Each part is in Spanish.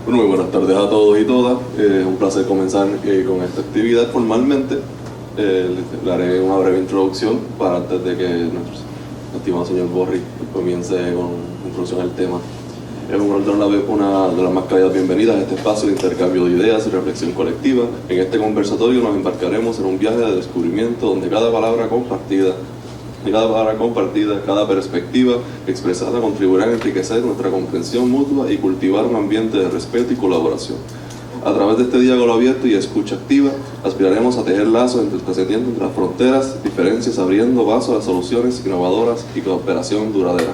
Bueno, muy buenas tardes a todos y todas. Es un placer comenzar con esta actividad formalmente. Le haré una breve introducción para antes de que nuestro estimado señor Borri comience con introducción al tema. Es un honor dar una de las más cálidas bienvenidas a este espacio de intercambio de ideas y reflexión colectiva. En este conversatorio nos embarcaremos en un viaje de descubrimiento donde cada palabra compartida, cada perspectiva expresada contribuirá a enriquecer nuestra comprensión mutua y cultivar un ambiente de respeto y colaboración. A través de este diálogo abierto y escucha activa, aspiraremos a tejer lazos trascendiendo entre las fronteras, diferencias, abriendo paso a soluciones innovadoras y cooperación duradera.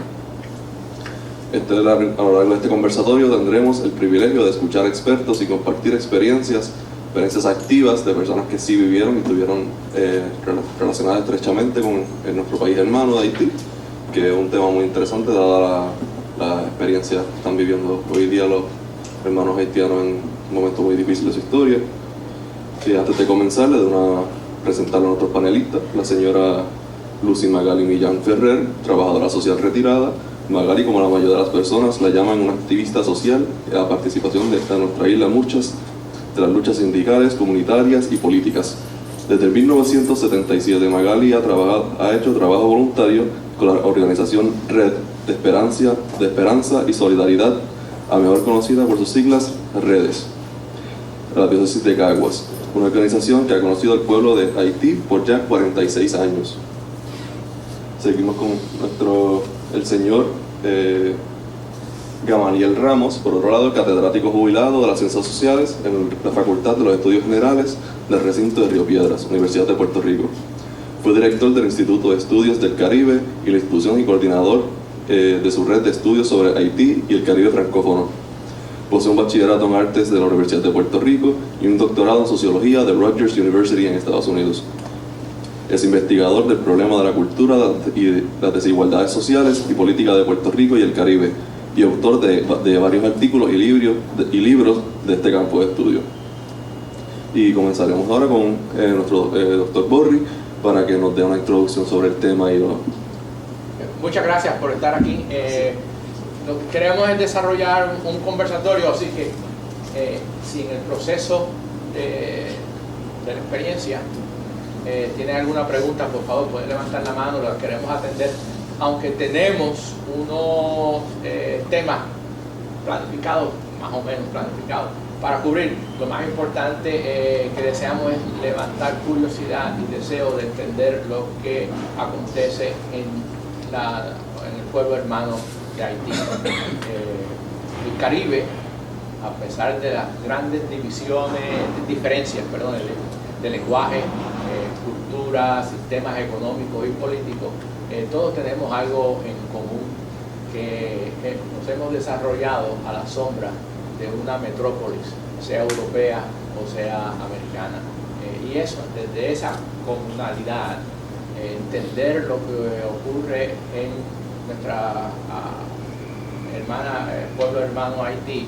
A lo largo de este conversatorio tendremos el privilegio de escuchar expertos y compartir experiencias activas de personas que sí vivieron y estuvieron relacionadas estrechamente con nuestro país hermano de Haití, que es un tema muy interesante dada la experiencia que están viviendo hoy día los hermanos haitianos en un momento muy difícil de su historia. Y antes de comenzar, presentar a nuestros panelistas, la señora Lucy Magali Millán Ferrer, trabajadora social retirada. Magali, como la mayoría de las personas, la llaman una activista social a la participación de nuestra isla muchas de las luchas sindicales, comunitarias y políticas. Desde el 1977, Magali ha hecho trabajo voluntario con la organización Red de Esperanza y Solidaridad, a mejor conocida por sus siglas REDES, la diócesis de Caguas, una organización que ha conocido al pueblo de Haití por ya 46 años. Seguimos con el señor Gamaliel Ramos, por otro lado, catedrático jubilado de las Ciencias Sociales en la Facultad de los Estudios Generales del Recinto de Río Piedras, Universidad de Puerto Rico. Fue director del Instituto de Estudios del Caribe y la institución y coordinador de su red de estudios sobre Haití y el Caribe francófono. Posee un bachillerato en artes de la Universidad de Puerto Rico y un doctorado en sociología de Rutgers University en Estados Unidos. Es investigador del problema de la cultura y las desigualdades sociales y políticas de Puerto Rico y el Caribe, y autor de varios artículos y libros de este campo de estudio. Y comenzaremos ahora con nuestro doctor Borri para que nos dé una introducción sobre el tema. Muchas gracias por estar aquí. Lo que queremos es desarrollar un conversatorio, así que si en el proceso de la experiencia tienen alguna pregunta, por favor pueden levantar la mano, la queremos atender. Aunque tenemos unos temas planificados, más o menos planificados, para cubrir, lo más importante que deseamos es levantar curiosidad y deseo de entender lo que acontece en el pueblo hermano de Haití. El Caribe, a pesar de las grandes diferencias de lenguaje, cultura, sistemas económicos y políticos, todos tenemos algo en común, que nos hemos desarrollado a la sombra de una metrópolis, sea europea o sea americana. Y eso, desde esa comunalidad, entender lo que ocurre en nuestra pueblo hermano Haití,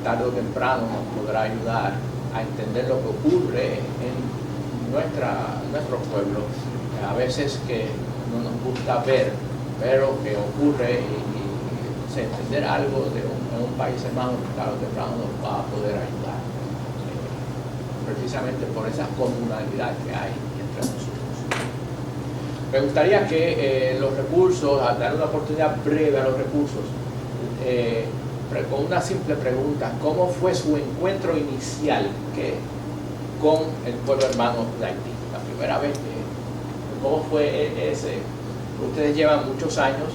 tarde o temprano nos podrá ayudar a entender lo que ocurre en nuestro pueblo. A veces que no nos gusta ver, pero que ocurre y entender algo de un país hermano que tarde o temprano nos va a poder ayudar, precisamente por esa comunalidad que hay entre nosotros. Me gustaría que los recursos, a dar una oportunidad breve a los recursos, con una simple pregunta: ¿cómo fue su encuentro inicial con el pueblo hermano de Haití? La primera vez ¿cómo fue ese? Ustedes llevan muchos años,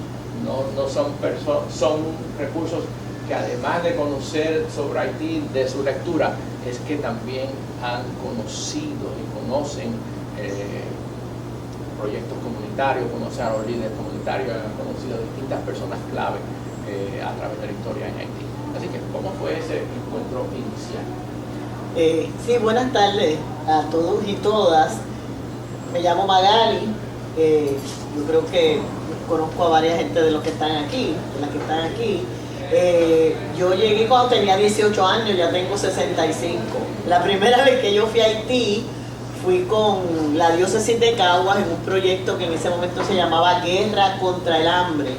son recursos que, además de conocer sobre Haití de su lectura, es que también han conocido y conocen proyectos comunitarios, conocen a los líderes comunitarios, han conocido distintas personas clave a través de la historia en Haití. Así que, ¿cómo fue ese encuentro inicial? Sí, buenas tardes a todos y todas. Me llamo Magali. Yo creo que conozco a varias gente de los que están aquí, de las que están aquí. Yo llegué cuando tenía 18 años, ya tengo 65. La primera vez que yo fui a Haití fui con la diócesis de Caguas en un proyecto que en ese momento se llamaba Guerra contra el Hambre.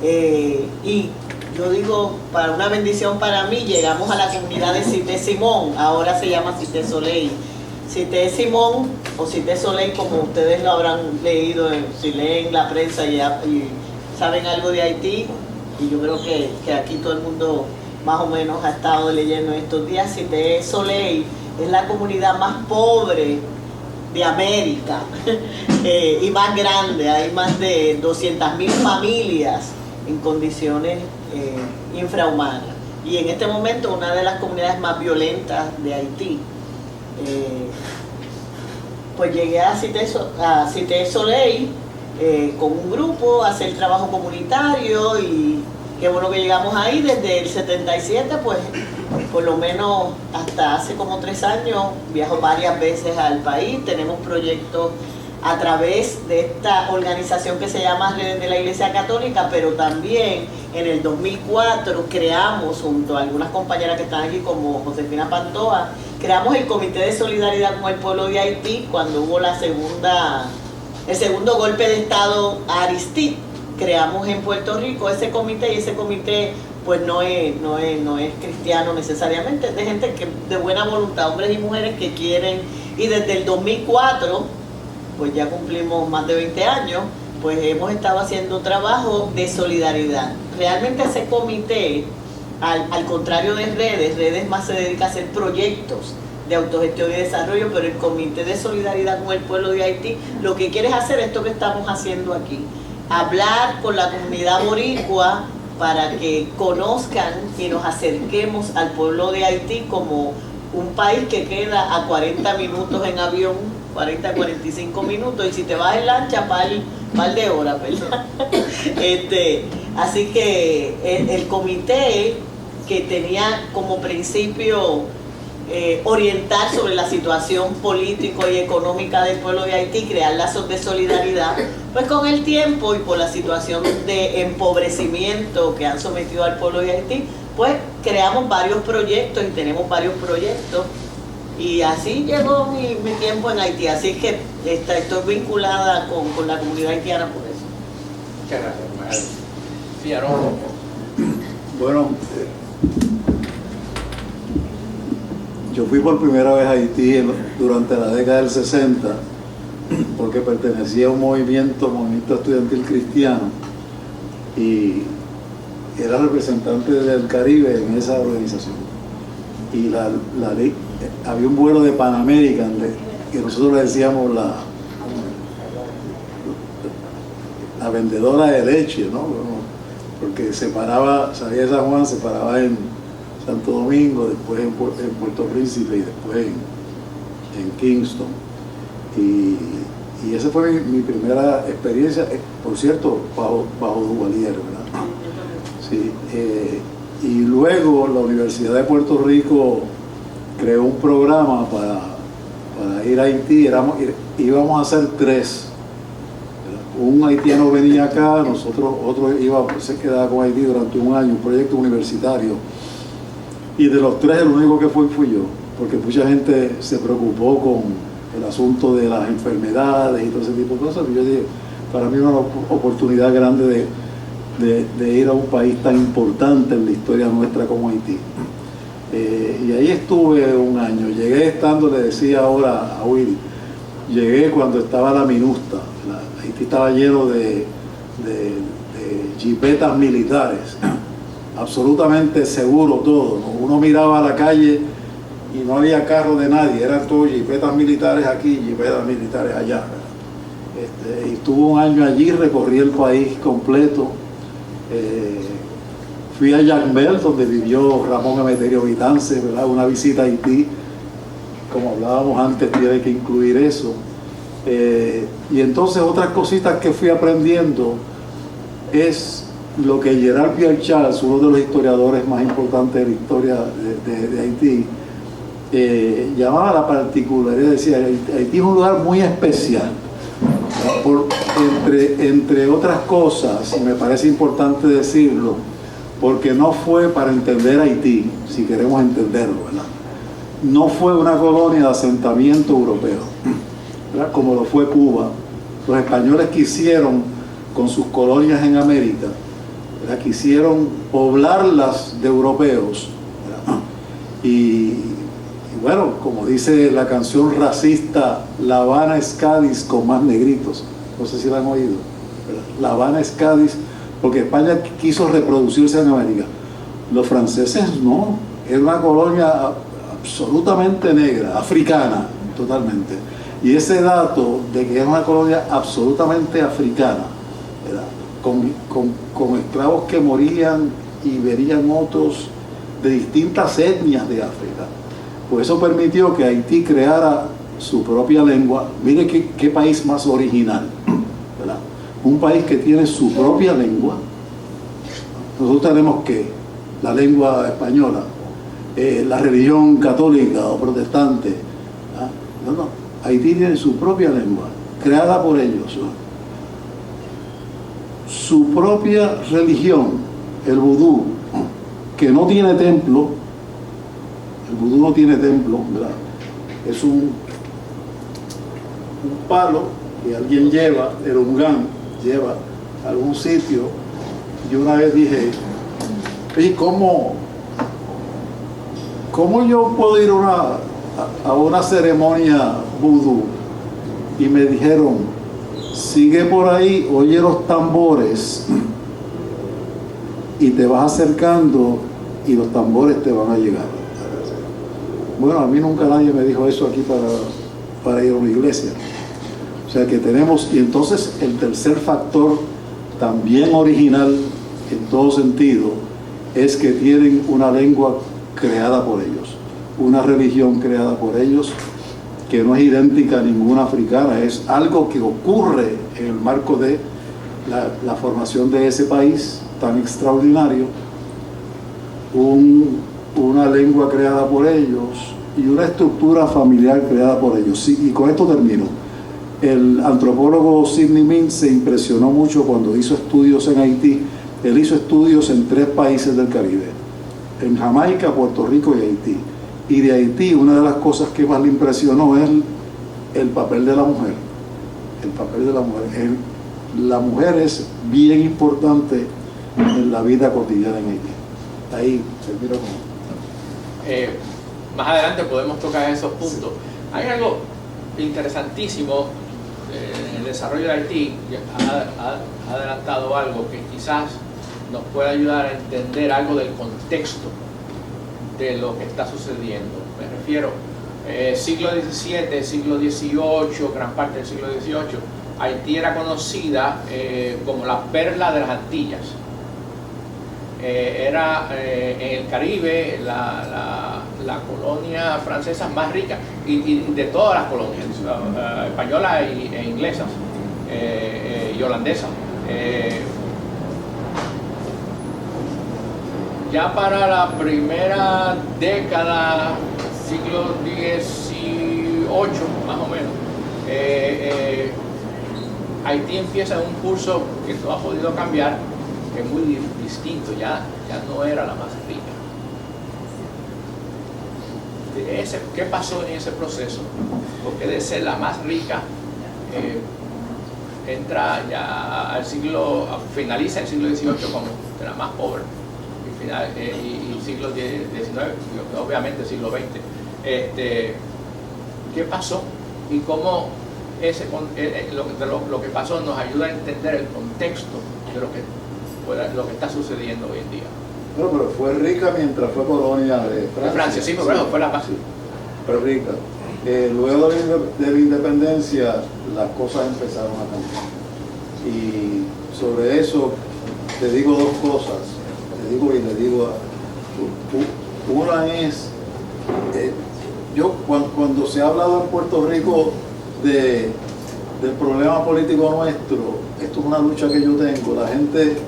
Y yo digo, para una bendición para mí, llegamos a la comunidad de Cité Simón, ahora se llama Cité Soleil. Cité Simón o Cité Soleil, como ustedes lo habrán leído, si leen la prensa y saben algo de Haití, y yo creo que aquí todo el mundo más o menos ha estado leyendo estos días. Cité Soleil es la comunidad más pobre de América y más grande. Hay más de 200.000 familias en condiciones infrahumanas, y en este momento una de las comunidades más violentas de Haití. Pues llegué a Cité Soleil con un grupo a hacer trabajo comunitario, y qué bueno que llegamos ahí. Desde el 77, pues por lo menos hasta hace como 3 años viajo varias veces al país. Tenemos proyectos a través de esta organización que se llama Redes de la Iglesia Católica, pero también en el 2004 creamos, junto a algunas compañeras que están aquí como Josefina Pantoja, creamos el Comité de Solidaridad con el Pueblo de Haití cuando hubo el segundo golpe de Estado a Aristide. Creamos en Puerto Rico ese comité, y ese comité pues no es cristiano necesariamente, es de gente de buena voluntad, hombres y mujeres que quieren, y desde el 2004, pues ya cumplimos más de 20 años, pues hemos estado haciendo trabajo de solidaridad. Realmente ese comité, al contrario de Redes más se dedica a hacer proyectos de autogestión y desarrollo, pero el Comité de Solidaridad con el Pueblo de Haití lo que quiere es hacer esto que estamos haciendo aquí, hablar con la comunidad boricua para que conozcan y nos acerquemos al pueblo de Haití como un país que queda a 40 minutos en avión, 40 a 45 minutos, y si te vas en lancha, par de horas, ¿verdad? Así que el comité, que tenía como principio orientar sobre la situación política y económica del pueblo de Haití, crear lazos de solidaridad, pues con el tiempo y por la situación de empobrecimiento que han sometido al pueblo de Haití, pues creamos varios proyectos y tenemos varios proyectos, y así llegó mi tiempo en Haití. Así que estoy vinculada con la comunidad haitiana por eso. Muchas gracias. Sí, Aaron. Bueno, yo fui por primera vez a Haití durante la década del 60, porque pertenecía a un movimiento estudiantil cristiano, y era representante del Caribe en esa organización. Y había un vuelo de Pan American, que nosotros le decíamos la vendedora de leche, ¿no? Porque salía de San Juan, se paraba en Santo Domingo, después en Puerto Príncipe y después en Kingston. Y esa fue mi primera experiencia, por cierto, bajo Duvalier, ¿verdad? Sí, y luego la Universidad de Puerto Rico creó un programa para ir a Haití. Íbamos a hacer 3. Un haitiano venía acá, otro se quedaba con Haití durante un año, un proyecto universitario. Y de los 3, el único que fui yo, porque mucha gente se preocupó con el asunto de las enfermedades y todo ese tipo de cosas. Y yo dije, para mí una oportunidad grande de ir a un país tan importante en la historia nuestra como Haití. Y ahí estuve un año. Llegué le decía ahora a Willy, llegué cuando estaba la MINUSTA. Haití estaba lleno de jipetas militares, absolutamente seguro todo, ¿no? Uno miraba a la calle y no había carro de nadie, eran todos jipetas militares aquí, jipetas militares allá. Y estuve un año allí, recorrí el país completo. Fui a Jacmel, donde vivió Ramón Emeterio Vitance, ¿verdad? Una visita a Haití, como hablábamos antes, tiene que incluir eso. Y entonces otras cositas que fui aprendiendo es lo que Gerard Pierre Charles, uno de los historiadores más importantes de la historia de Haití, llamaba la particularidad, decía, Haití es un lugar muy especial, entre otras cosas, y me parece importante decirlo, porque no fue para entender Haití, si queremos entenderlo, ¿verdad? No fue una colonia de asentamiento europeo, ¿verdad? Como lo fue Cuba. Los españoles quisieron, con sus colonias en América, ¿verdad?, quisieron poblarlas de europeos, ¿verdad? Y bueno, como dice la canción racista, La Habana es Cádiz con más negritos, no sé si la han oído, ¿verdad? La Habana es Cádiz, porque España quiso reproducirse en América. Los franceses no, era una colonia absolutamente negra, africana, totalmente. Y ese dato de que era una colonia absolutamente africana, ¿verdad?, con esclavos que morían y verían otros de distintas etnias de África, pues eso permitió que Haití creara su propia lengua. Mire qué país más original, ¿verdad? Un país que tiene su propia lengua. Nosotros tenemos que la lengua española, la religión católica o protestante, ¿ah? No, Haití tiene su propia lengua, creada por ellos, ¿no? Su propia religión, el vudú, que no tiene templo. El vudú no tiene templo, ¿verdad? Es un palo que alguien lleva, el ungán, lleva a algún sitio. Yo una vez dije, ¿y cómo yo puedo ir a una ceremonia vudú? Y me dijeron, sigue por ahí, oye los tambores y te vas acercando y los tambores te van a llegar. Bueno, a mí nunca nadie me dijo eso aquí para ir a una iglesia. O sea que tenemos, y entonces el tercer factor, también original en todo sentido, es que tienen una lengua creada por ellos, una religión creada por ellos, que no es idéntica a ninguna africana, es algo que ocurre en el marco de la formación de ese país tan extraordinario, una lengua creada por ellos y una estructura familiar creada por ellos. Sí, y con esto termino. El antropólogo Sidney Mintz se impresionó mucho cuando hizo estudios en Haití. Él hizo estudios en 3 países del Caribe, en Jamaica, Puerto Rico y Haití. Y de Haití, una de las cosas que más le impresionó es el papel de la mujer. El papel de la mujer. La mujer es bien importante en la vida cotidiana en Haití. Ahí termino con... Más adelante podemos tocar esos puntos. Hay algo interesantísimo en el desarrollo de Haití. Ha adelantado algo que quizás nos pueda ayudar a entender algo del contexto de lo que está sucediendo. Me refiero siglo XVII, siglo XVIII, gran parte del siglo XVIII, Haití era conocida como la perla de las Antillas. Era en el Caribe la colonia francesa más rica y de todas las colonias, españolas e inglesas y holandesas. Ya para la primera década, siglo XVIII más o menos, Haití empieza un curso que no ha podido cambiar, que es muy distinto, ya no era la más rica. ¿Qué pasó en ese proceso? Porque de ser la más rica, entra ya al finaliza el siglo XVIII como de la más pobre, y siglo XIX, obviamente siglo XX. ¿Qué pasó? Y cómo lo que pasó nos ayuda a entender el contexto de lo que está sucediendo hoy en día. No, pero fue rica mientras fue colonia de Francia. Francia, sí, pero bueno, fue la más. Fue rica. Luego de la independencia, las cosas empezaron a cambiar. Y sobre eso te digo 2 cosas. Te digo, una es, cuando se ha hablado en Puerto Rico del problema político nuestro, esto es una lucha que yo tengo. La gente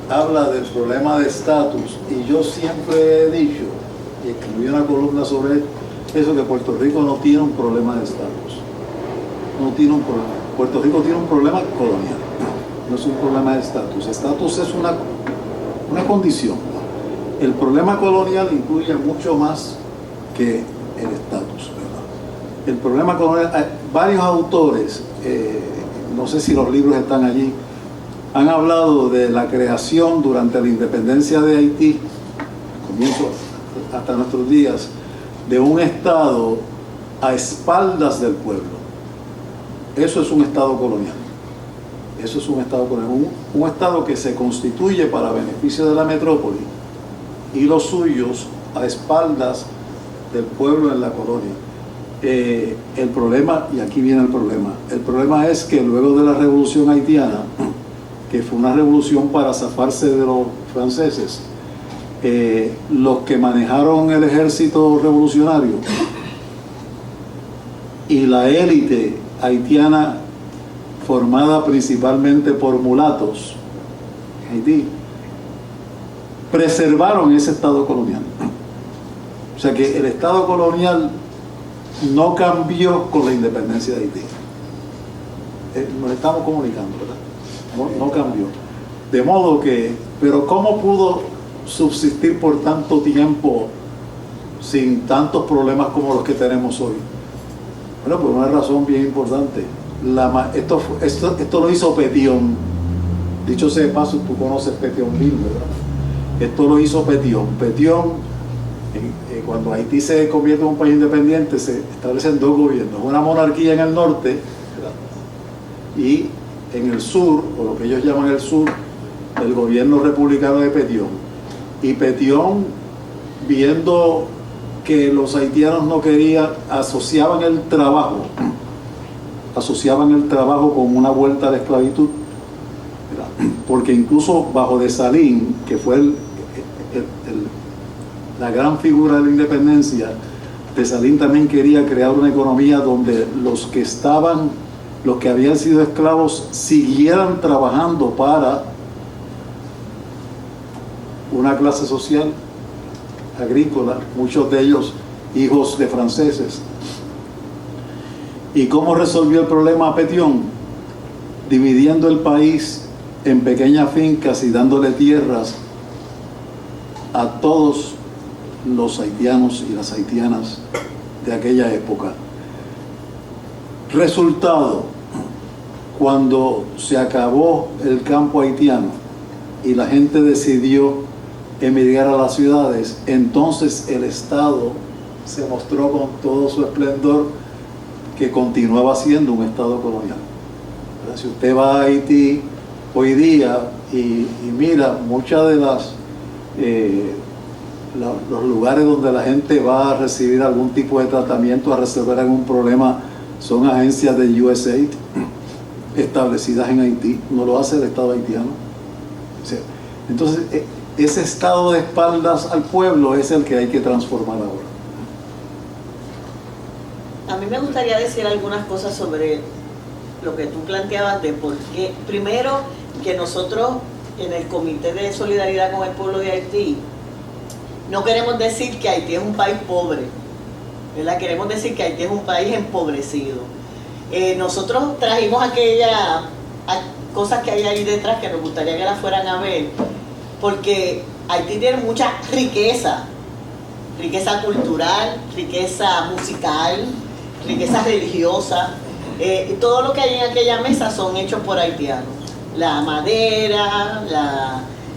habla del problema de estatus y yo siempre he dicho, y escribí una columna sobre eso, que Puerto Rico no tiene un problema de estatus. No tiene un problema. Puerto Rico tiene un problema colonial, no es un problema de estatus. Estatus es una condición. El problema colonial incluye mucho más que el estatus, ¿verdad? El problema colonial, varios autores, no sé si los libros están allí, han hablado de la creación durante la independencia de Haití, comienzo hasta nuestros días, de un Estado a espaldas del pueblo. Eso es un Estado colonial. Eso es un Estado colonial. Un Estado que se constituye para beneficio de la metrópoli y los suyos a espaldas del pueblo en la colonia. El problema, y aquí viene el problema es que luego de la revolución haitiana, que fue una revolución para zafarse de los franceses, los que manejaron el ejército revolucionario y la élite haitiana formada principalmente por mulatos en Haití, preservaron ese Estado colonial. O sea que el Estado colonial no cambió con la independencia de Haití. Nos estamos comunicando, ¿verdad? No cambió. De modo que, pero ¿cómo pudo subsistir por tanto tiempo sin tantos problemas como los que tenemos hoy? Bueno, por una razón bien importante. Esto lo hizo Pétion. Dicho sea de paso, tú conoces Pétionville, ¿verdad? Esto lo hizo Pétion. Pétion, cuando Haití se convierte en un país independiente, se establecen dos gobiernos. Una monarquía en el norte, ¿verdad? Y en el sur, o lo que ellos llaman el sur, el gobierno republicano de Pétion. Y Pétion, viendo que los haitianos no querían, asociaban el trabajo con una vuelta a la esclavitud, ¿verdad? Porque incluso bajo Dessalines, que fue la gran figura de la independencia, Dessalines también quería crear una economía donde los que habían sido esclavos siguieran trabajando para una clase social agrícola, muchos de ellos hijos de franceses. ¿Y cómo resolvió el problema Pétion? Dividiendo el país en pequeñas fincas y dándole tierras a todos los haitianos y las haitianas de aquella época. Resultado, cuando se acabó el campo haitiano y la gente decidió emigrar a las ciudades, entonces el Estado se mostró con todo su esplendor que continuaba siendo un Estado colonial. Si usted va a Haití hoy día y mira muchas de los lugares donde la gente va a recibir algún tipo de tratamiento, a resolver algún problema, son agencias de USAID establecidas en Haití. No lo hace el Estado haitiano. Entonces, ese estado de espaldas al pueblo es el que hay que transformar ahora. A mí me gustaría decir algunas cosas sobre lo que tú planteabas de por qué. Primero, que nosotros en el Comité de Solidaridad con el Pueblo de Haití no queremos decir que Haití es un país pobre, ¿verdad? Queremos decir que Haití es un país empobrecido. Nosotros trajimos aquellas cosas que hay ahí detrás que nos gustaría que las fueran a ver, porque Haití tiene mucha riqueza cultural, riqueza musical, riqueza religiosa. Todo lo que hay en aquella mesa son hechos por haitianos. La madera,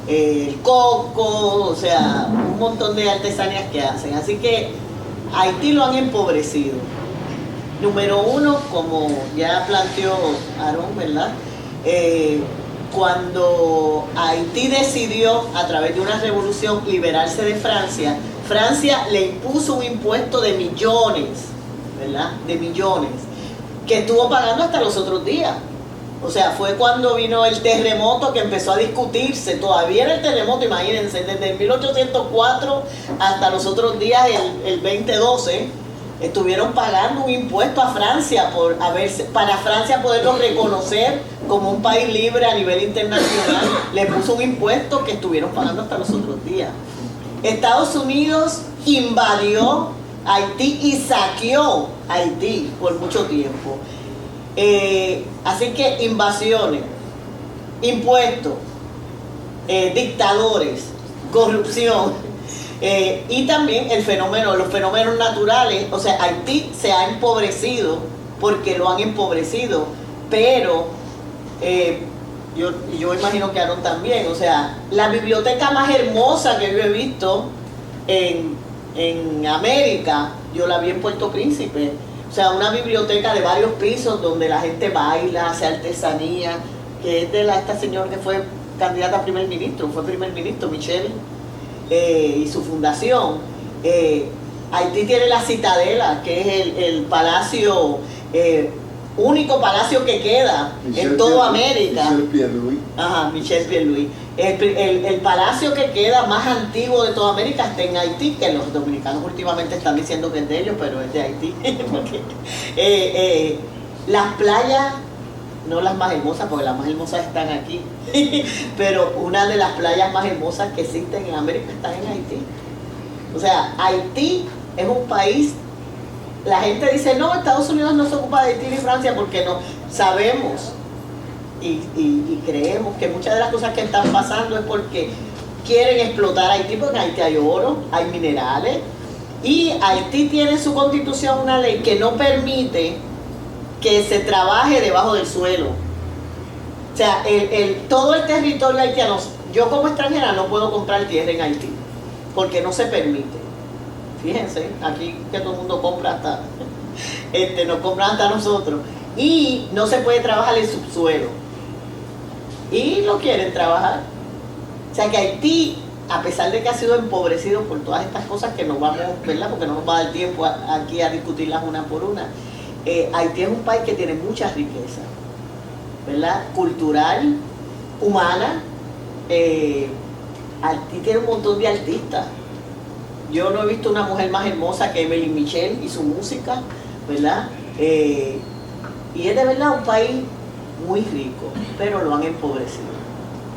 el coco, o sea, un montón de artesanías que hacen. Así que Haití lo han empobrecido. Número uno, como ya planteó Aarón, ¿verdad? Cuando Haití decidió, a través de una revolución, liberarse de Francia, Francia le impuso un impuesto de millones, ¿verdad? De millones, que estuvo pagando hasta los otros días. O sea, fue cuando vino el terremoto que empezó a discutirse. Todavía era el terremoto, imagínense, desde el 1804 hasta los otros días, el 2012, estuvieron pagando un impuesto a Francia para Francia poderlo reconocer como un país libre a nivel internacional. Le puso un impuesto que estuvieron pagando hasta los otros días. Estados Unidos invadió Haití y saqueó Haití por mucho tiempo. Así que invasiones, impuestos, dictadores, corrupción, y también los fenómenos naturales. O sea, Haití se ha empobrecido porque lo han empobrecido, pero yo imagino que Aaron también, o sea, la biblioteca más hermosa que yo he visto en América, yo la vi en Puerto Príncipe. O sea, una biblioteca de varios pisos donde la gente baila, hace artesanía, que es de esta señora que fue candidata a primer ministro, Michelle, y su fundación. Haití tiene la Citadela, que es el palacio, único palacio que queda en toda América. Michel Pierluis. Ajá, Michel Pierluis. El palacio que queda más antiguo de toda América está en Haití, que los dominicanos últimamente están diciendo que es de ellos, pero es de Haití. Porque, las playas, no las más hermosas, porque las más hermosas están aquí, pero una de las playas más hermosas que existen en América está en Haití. O sea, Haití es un país, la gente dice, no, Estados Unidos no se ocupa de Haití ni Francia, porque no, sabemos y creemos que muchas de las cosas que están pasando es porque quieren explotar Haití, porque en Haití hay oro, hay minerales, y Haití tiene en su constitución una ley que no permite que se trabaje debajo del suelo. O sea, todo el territorio haitiano, yo como extranjera no puedo comprar tierra en Haití, porque no se permite. Fíjense, aquí que todo el mundo compra hasta, nos compran hasta nosotros. Y no se puede trabajar en subsuelo. Y lo quieren trabajar. O sea que Haití, a pesar de que ha sido empobrecido por todas estas cosas que nos vamos, ¿verdad? Porque no nos va a dar tiempo aquí a discutirlas una por una. Haití es un país que tiene mucha riqueza, ¿verdad? Cultural, humana. Haití tiene un montón de artistas. Yo no he visto una mujer más hermosa que Emily Michel y su música, ¿verdad? Y es de verdad un país muy rico, pero lo han empobrecido.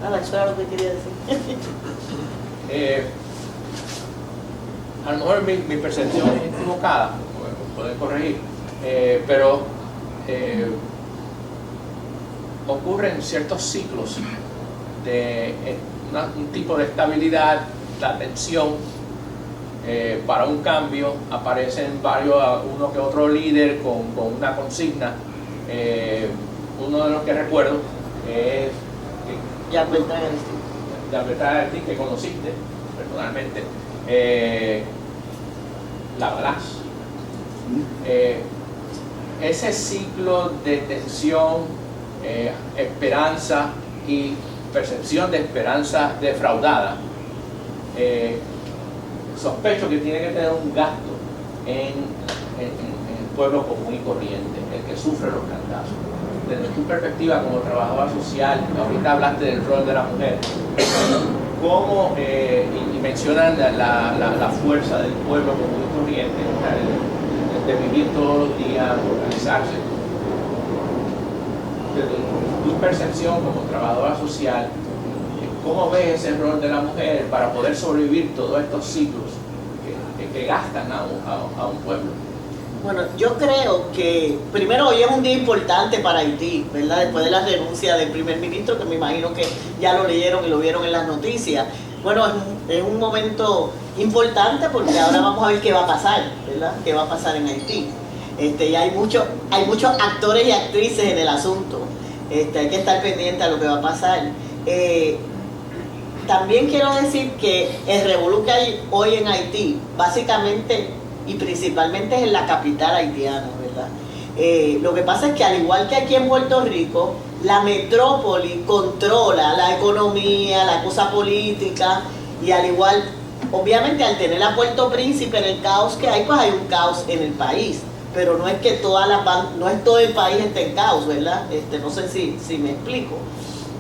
Nada, eso era lo que quería decir. A lo mejor mi percepción es equivocada, me pueden corregir, pero ocurren ciertos ciclos de un tipo de estabilidad, la tensión. Para un cambio aparecen uno que otro líder con una consigna. Uno de los que recuerdo es Jean-Bertrand Aristide, que conociste personalmente, la Balance. Ese ciclo de tensión, esperanza y percepción de esperanza defraudada, sospecho que tiene que tener un gasto en el pueblo común y corriente, el que sufre los cantazos. Desde tu perspectiva como trabajadora social, ahorita hablaste del rol de la mujer, ¿cómo, y mencionan la fuerza del pueblo común y corriente, de vivir todos los días, organizarse? Desde tu percepción como trabajadora social, ¿cómo ves ese rol de la mujer para poder sobrevivir todos estos ciclos que gastan a un pueblo? Bueno, yo creo que primero hoy es un día importante para Haití, ¿verdad? Después de la renuncia del primer ministro, que me imagino que ya lo leyeron y lo vieron en las noticias. Bueno, es un momento importante porque ahora vamos a ver qué va a pasar, ¿verdad? ¿Qué va a pasar en Haití? Y hay muchos actores y actrices en el asunto. Hay que estar pendiente a lo que va a pasar. También quiero decir que el revolú que hay hoy en Haití, básicamente y principalmente es en la capital haitiana, ¿verdad? Lo que pasa es que al igual que aquí en Puerto Rico, la metrópoli controla la economía, la cosa política, y al igual, obviamente al tener a Puerto Príncipe en el caos que hay, pues hay un caos en el país, pero no es que no es todo el país esté en caos, ¿verdad? No sé si me explico.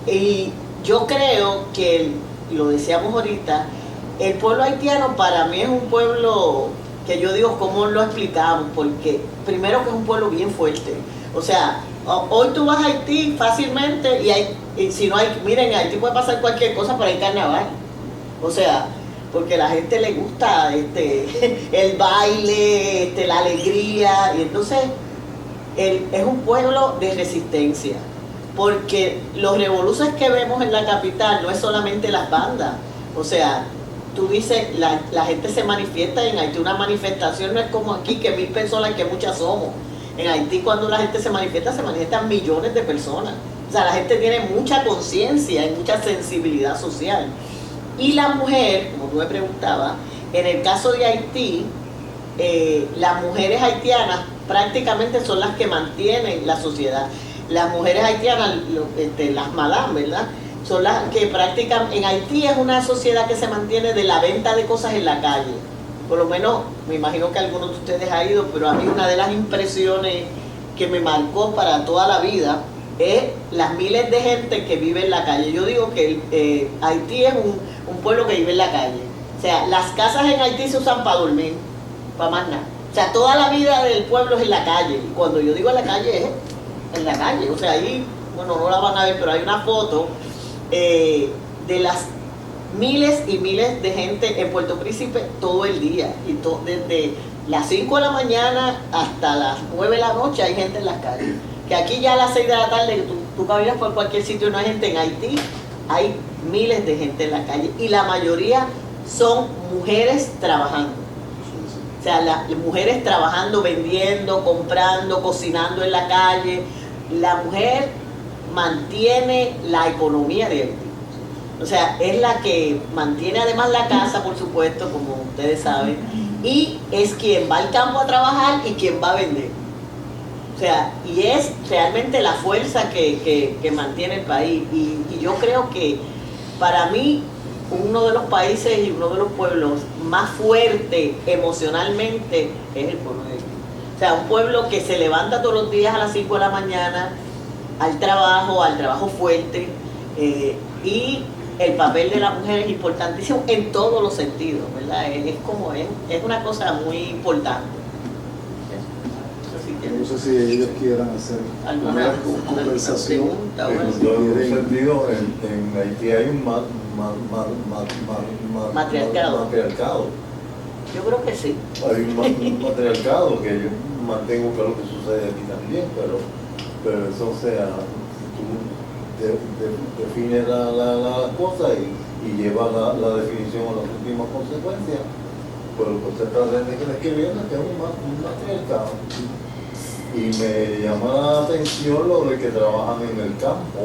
Y yo creo que, lo decíamos ahorita, el pueblo haitiano para mí es un pueblo que yo digo, ¿cómo lo explicamos? Porque primero que es un pueblo bien fuerte. O sea, hoy tú vas a Haití fácilmente y si no hay, miren, en Haití puede pasar cualquier cosa, pero hay carnaval. O sea, porque a la gente le gusta el baile, la alegría, y entonces es un pueblo de resistencia. Porque los revoluciones que vemos en la capital no es solamente las bandas. O sea, tú dices, la gente se manifiesta en Haití. Una manifestación no es como aquí, que 1000 personas, que muchas somos. En Haití, cuando la gente se manifiestan millones de personas. sea, la gente tiene mucha conciencia y mucha sensibilidad social. Y la mujer, como tú me preguntabas, en el caso de Haití, las mujeres haitianas prácticamente son las que mantienen la sociedad. Las mujeres haitianas, las madame, ¿verdad? Son las que practican. En Haití es una sociedad que se mantiene de la venta de cosas en la calle. Por lo menos, me imagino que algunos de ustedes ha ido, pero a mí una de las impresiones que me marcó para toda la vida es las miles de gente que vive en la calle. Yo digo que Haití es un pueblo que vive en la calle. O sea, las casas en Haití se usan para dormir, para más nada. O sea, toda la vida del pueblo es en la calle. Y cuando yo digo en la calle, es en la calle. O sea, ahí, bueno, no la van a ver, pero hay una foto de las miles y miles de gente en Puerto Príncipe todo el día. Y desde las 5 de la mañana hasta las 9 de la noche hay gente en las calles. Que aquí ya a las 6 de la tarde, tú caminas por cualquier sitio y no hay gente. En Haití hay miles de gente en la calle. Y la mayoría son mujeres trabajando. O sea, las mujeres trabajando, vendiendo, comprando, cocinando en la calle. La mujer mantiene la economía de Haití. O sea, es la que mantiene además la casa, por supuesto, como ustedes saben, y es quien va al campo a trabajar y quien va a vender. O sea, y es realmente la fuerza que mantiene el país. Y yo creo que para mí uno de los países y uno de los pueblos más fuerte emocionalmente es el pueblo de Haití. O sea, un pueblo que se levanta todos los días a las 5 de la mañana al trabajo fuerte, y el papel de la mujer es importantísimo en todos los sentidos, ¿verdad? Es una cosa muy importante. No sé si ellos quieran hacer ¿Alguna conversación. pregunta? En todo sentido, en Haití hay un matriarcado. Yo creo que sí. Hay un matriarcado que yo mantengo que es lo que sucede aquí también, pero eso, o sea, tú defines la cosa y llevas la definición a las últimas consecuencias, pero lo que se trata de que viene que es un matriarcado. Y me llama la atención lo de que trabajan en el campo,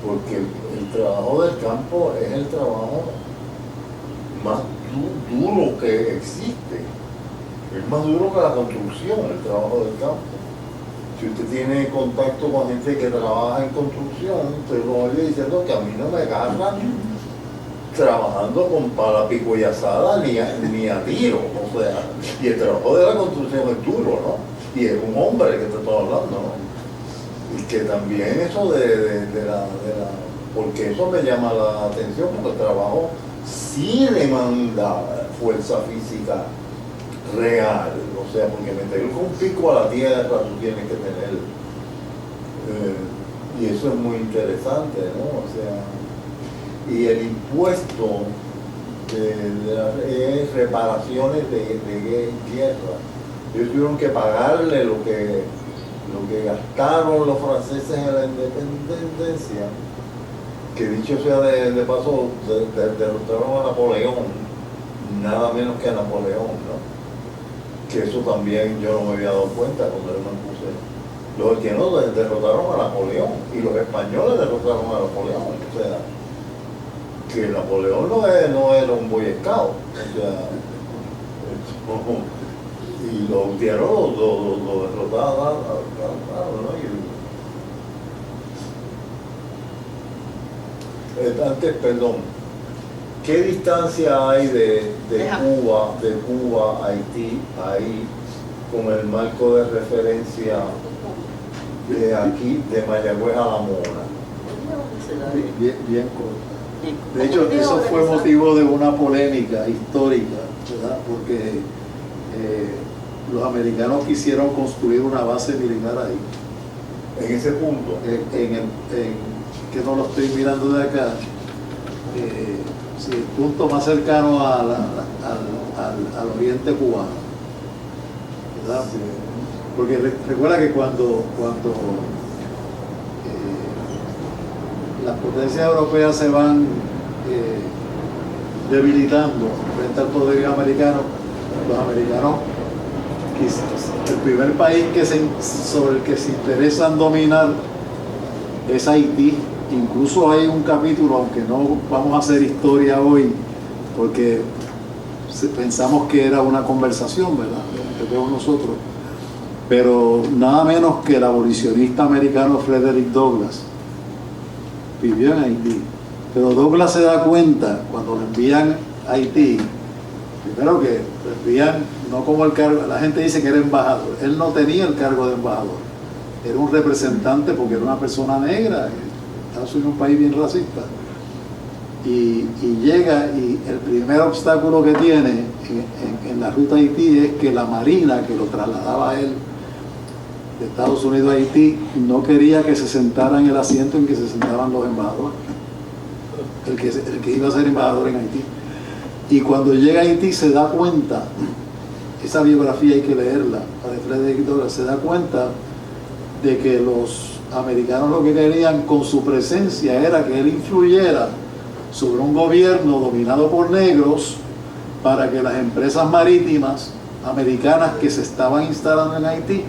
porque el trabajo del campo es el trabajo más duro que existe. Es más duro que la construcción, el trabajo del campo. Si usted tiene contacto con gente que trabaja en construcción, usted lo oye diciendo que a mí no me agarran trabajando con pala, pico y azada ni a tiro. O sea, y el trabajo de la construcción es duro, ¿no? Y es un hombre que te estoy hablando, ¿no? Y que también eso porque eso me llama la atención, porque el trabajo sí demanda fuerza física real, o sea, porque meter un pico a la tierra tú tienes que tener, y eso es muy interesante, ¿no? O sea, y el impuesto de reparaciones de guerra, ellos tuvieron que pagarle lo que gastaron los franceses en la independencia, que dicho sea de paso, derrotaron a Napoleón, nada menos que a Napoleón, ¿no? Que eso también yo no me había dado cuenta cuando yo me puse. Los haitianos derrotaron a Napoleón y los españoles derrotaron a Napoleón. O sea, que Napoleón no era un boy scout. O sea, y los haitianos lo derrotaron, ¿no? Antes, perdón, ¿qué distancia hay de Cuba a Haití ahí con el marco de referencia de aquí, de Mayagüez a La Mora? Bien corta. De hecho, eso fue motivo de una polémica histórica, ¿verdad? Porque los americanos quisieron construir una base militar ahí. En ese punto. Que no lo estoy mirando de acá. Sí, el punto más cercano al oriente cubano, ¿verdad? Sí. Porque recuerda que cuando las potencias europeas se van debilitando frente al poderío americano, los americanos, el primer país sobre el que se interesan dominar es Haití. Incluso hay un capítulo, aunque no vamos a hacer historia hoy, porque pensamos que era una conversación, ¿verdad?, entre todos nosotros, pero nada menos que el abolicionista americano Frederick Douglass vivió en Haití. Pero Douglass se da cuenta cuando lo envían a Haití, primero que lo envían no como el cargo, la gente dice que era embajador, él no tenía el cargo de embajador, era un representante porque era una persona negra. Estados Unidos es un país bien racista, y llega, y el primer obstáculo que tiene en la ruta a Haití es que la marina que lo trasladaba a él de Estados Unidos a Haití no quería que se sentara en el asiento en que se sentaban los embajadores, el que iba a ser embajador en Haití. Y cuando llega a Haití se da cuenta, esa biografía hay que leerla, la de Frederick Douglass, se da cuenta de que los americanos lo que querían con su presencia era que él influyera sobre un gobierno dominado por negros para que las empresas marítimas americanas que se estaban instalando en Haití,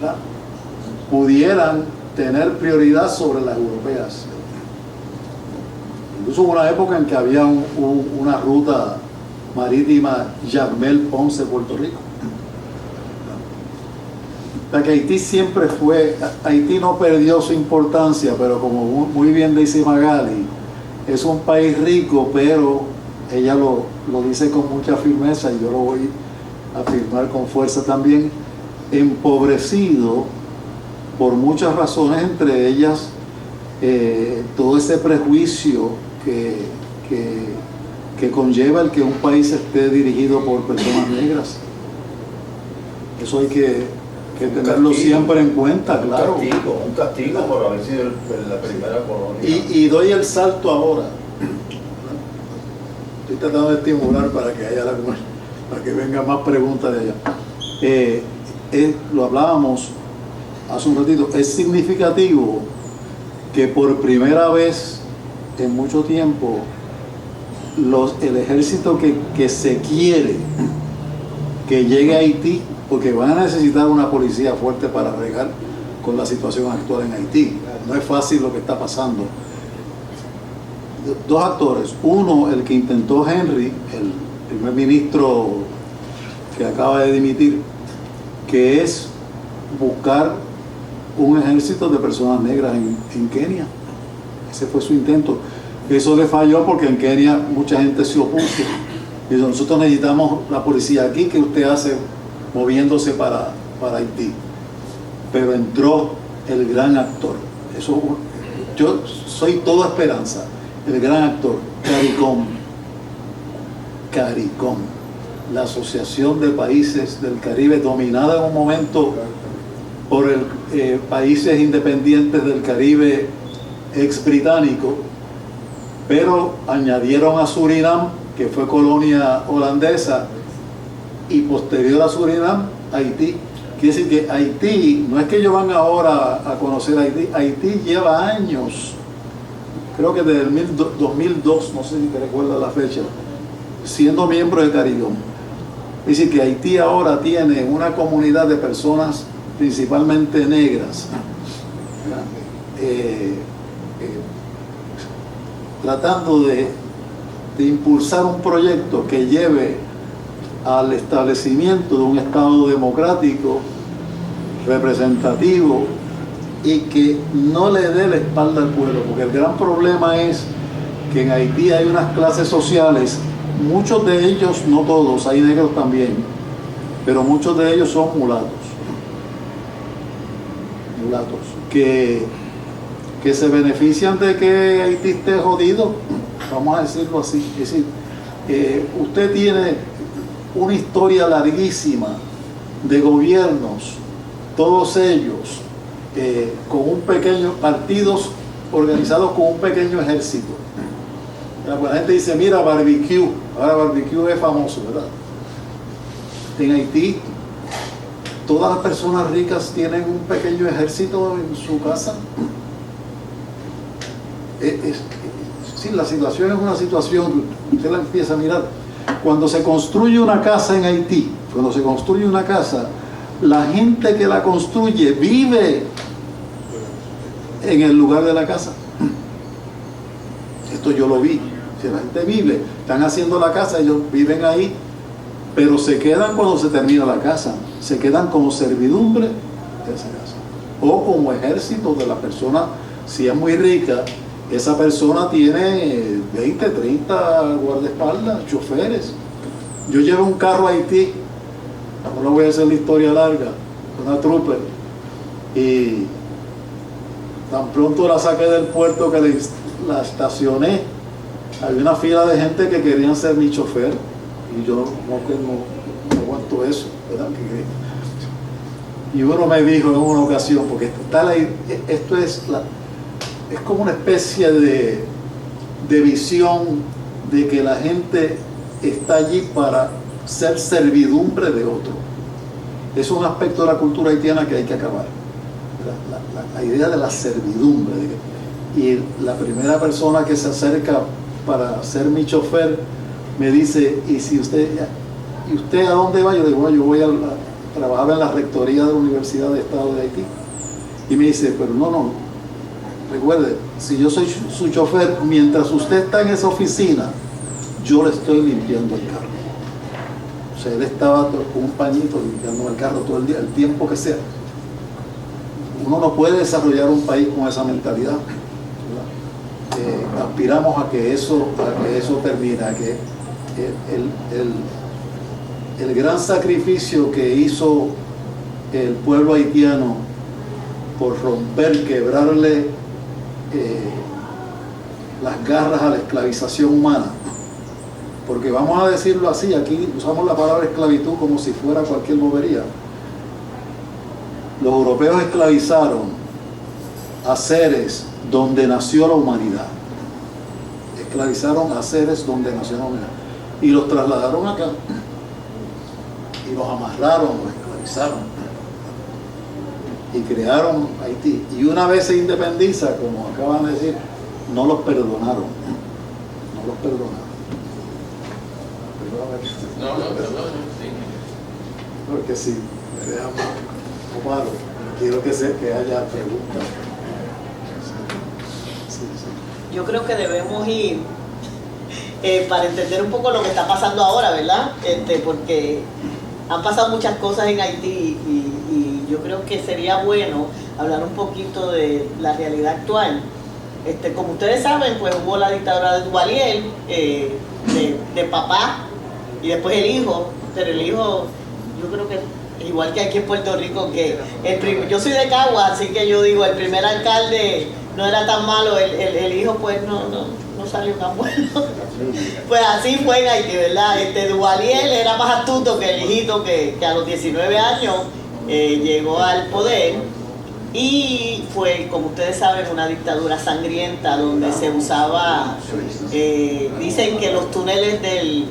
¿verdad?, pudieran tener prioridad sobre las europeas. Incluso hubo una época en que había una ruta marítima Jacmel-Ponce-Puerto Rico. O sea que Haití siempre fue, Haití no perdió su importancia, pero como muy bien dice Magali, es un país rico, pero ella lo dice con mucha firmeza, y yo lo voy a afirmar con fuerza también, empobrecido por muchas razones, entre ellas todo ese prejuicio que conlleva el que un país esté dirigido por personas negras. Eso hay que tenerlo siempre en cuenta, claro. Un castigo por haber sido la primera colonia. Y doy el salto ahora. Estoy tratando de estimular para que haya para que vengan más preguntas de allá. Lo hablábamos hace un ratito. Es significativo que por primera vez en mucho tiempo el ejército que se quiere que llegue a Haití, porque van a necesitar una policía fuerte para bregar con la situación actual en Haití. No es fácil lo que está pasando. Dos actores. Uno, el que intentó Henry, el primer ministro que acaba de dimitir, que es buscar un ejército de personas negras en Kenia. Ese fue su intento. Eso le falló porque en Kenia mucha gente se opuso. Y nosotros necesitamos la policía aquí, que usted hace moviéndose para Haití. Pero entró el gran actor. Yo soy toda esperanza. El gran actor, CARICOM, la Asociación de Países del Caribe, dominada en un momento por países independientes del Caribe ex británico, pero añadieron a Surinam, que fue colonia holandesa, y posterior a Surinam, Haití. Quiere decir que Haití, no es que ellos van ahora a conocer Haití, Haití lleva años, creo que desde el 2002, no sé si te recuerdas la fecha, siendo miembro de CARICOM. Es decir, que Haití ahora tiene una comunidad de personas principalmente negras, tratando de impulsar un proyecto que lleve al establecimiento de un Estado democrático, representativo, y que no le dé la espalda al pueblo, porque el gran problema es que en Haití hay unas clases sociales, muchos de ellos, no todos, hay negros también, pero muchos de ellos son mulatos, que se benefician de que Haití esté jodido, vamos a decirlo así. Es decir, usted tiene una historia larguísima de gobiernos, todos ellos con un pequeño, partidos organizados con un pequeño ejército. La gente dice, mira, barbecue, ahora barbecue es famoso, ¿verdad? En Haití, todas las personas ricas tienen un pequeño ejército en su casa. Sí, la situación es una situación, usted la empieza a mirar. Cuando se construye una casa en Haití, la gente que la construye vive en el lugar de la casa. Esto yo lo vi. Si la gente vive, están haciendo la casa, ellos viven ahí, pero se quedan cuando se termina la casa, se quedan como servidumbre de esa casa, o como ejército de la persona. Si es muy rica, esa persona tiene 20, 30 guardaespaldas, choferes. Yo llevo un carro a Haití, no le voy a hacer la historia larga, una trooper, y tan pronto la saqué del puerto que la estacioné, había una fila de gente que querían ser mi chofer, y yo no aguanto eso, ¿verdad? Y uno me dijo en una ocasión, porque esto es como una especie de visión de que la gente está allí para ser servidumbre de otro. Es un aspecto de la cultura haitiana que hay que acabar. La idea de la servidumbre. Y la primera persona que se acerca para ser mi chofer me dice, ¿y usted a dónde va? Yo digo, bueno, yo voy a trabajar en la rectoría de la Universidad de Estado de Haití. Y me dice, pero no, recuerde, si yo soy su chofer, mientras usted está en esa oficina, yo le estoy limpiando el carro. O sea, él estaba con un pañito limpiando el carro todo el día, el tiempo que sea. Uno no puede desarrollar un país con esa mentalidad. Aspiramos a que eso termine, a que el gran sacrificio que hizo el pueblo haitiano por quebrarle las garras a la esclavización humana, porque vamos a decirlo así, aquí usamos la palabra esclavitud como si fuera cualquier bobería. Los europeos esclavizaron a seres donde nació la humanidad. Esclavizaron a seres donde nació la humanidad. Y los trasladaron acá. Y los amarraron, los esclavizaron. Y crearon Haití. Y una vez se independiza, como acaban de decir, no los perdonaron. No los perdonaron. No, sí. Porque si me dejan Omar, quiero que haya preguntas. Yo creo que debemos ir para entender un poco lo que está pasando ahora, ¿verdad? Porque han pasado muchas cosas en Haití y yo creo que sería bueno hablar un poquito de la realidad actual. Como ustedes saben, pues hubo la dictadura de Duvalier, de papá y después el hijo, pero el hijo, yo creo que igual que aquí en Puerto Rico, que yo soy de Cagua, así que yo digo, el primer alcalde no era tan malo, el hijo pues no salió tan bueno. Pues así fue en Haití, ¿verdad? Duvalier era más astuto que el hijito que a los 19 años llegó al poder y fue, como ustedes saben, una dictadura sangrienta donde se usaba, dicen que los túneles del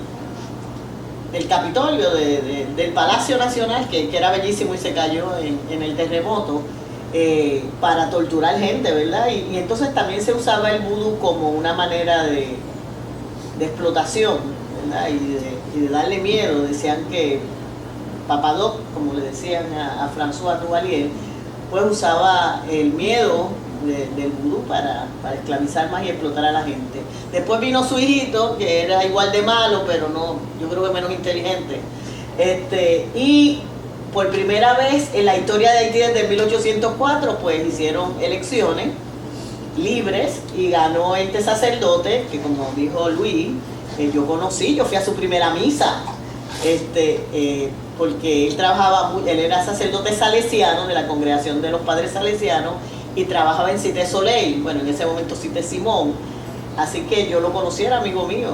Capitolio, del Palacio Nacional, que era bellísimo y se cayó en el terremoto, para torturar gente, ¿verdad? Y entonces también se usaba el vudú como una manera de explotación, ¿verdad? Y de darle miedo. Decían que Papadoc, como le decían a François Duvalier, pues usaba el miedo del vudú para esclavizar más y explotar a la gente. Después vino su hijito, que era igual de malo, pero no, yo creo que menos inteligente. Y por primera vez en la historia de Haití desde 1804, pues hicieron elecciones libres y ganó este sacerdote, que como dijo Luis, yo fui a su primera misa, porque él era sacerdote salesiano de la congregación de los padres salesianos y trabajaba en Cité Soleil, bueno, en ese momento Cité Simón, así que yo lo conocí, era amigo mío,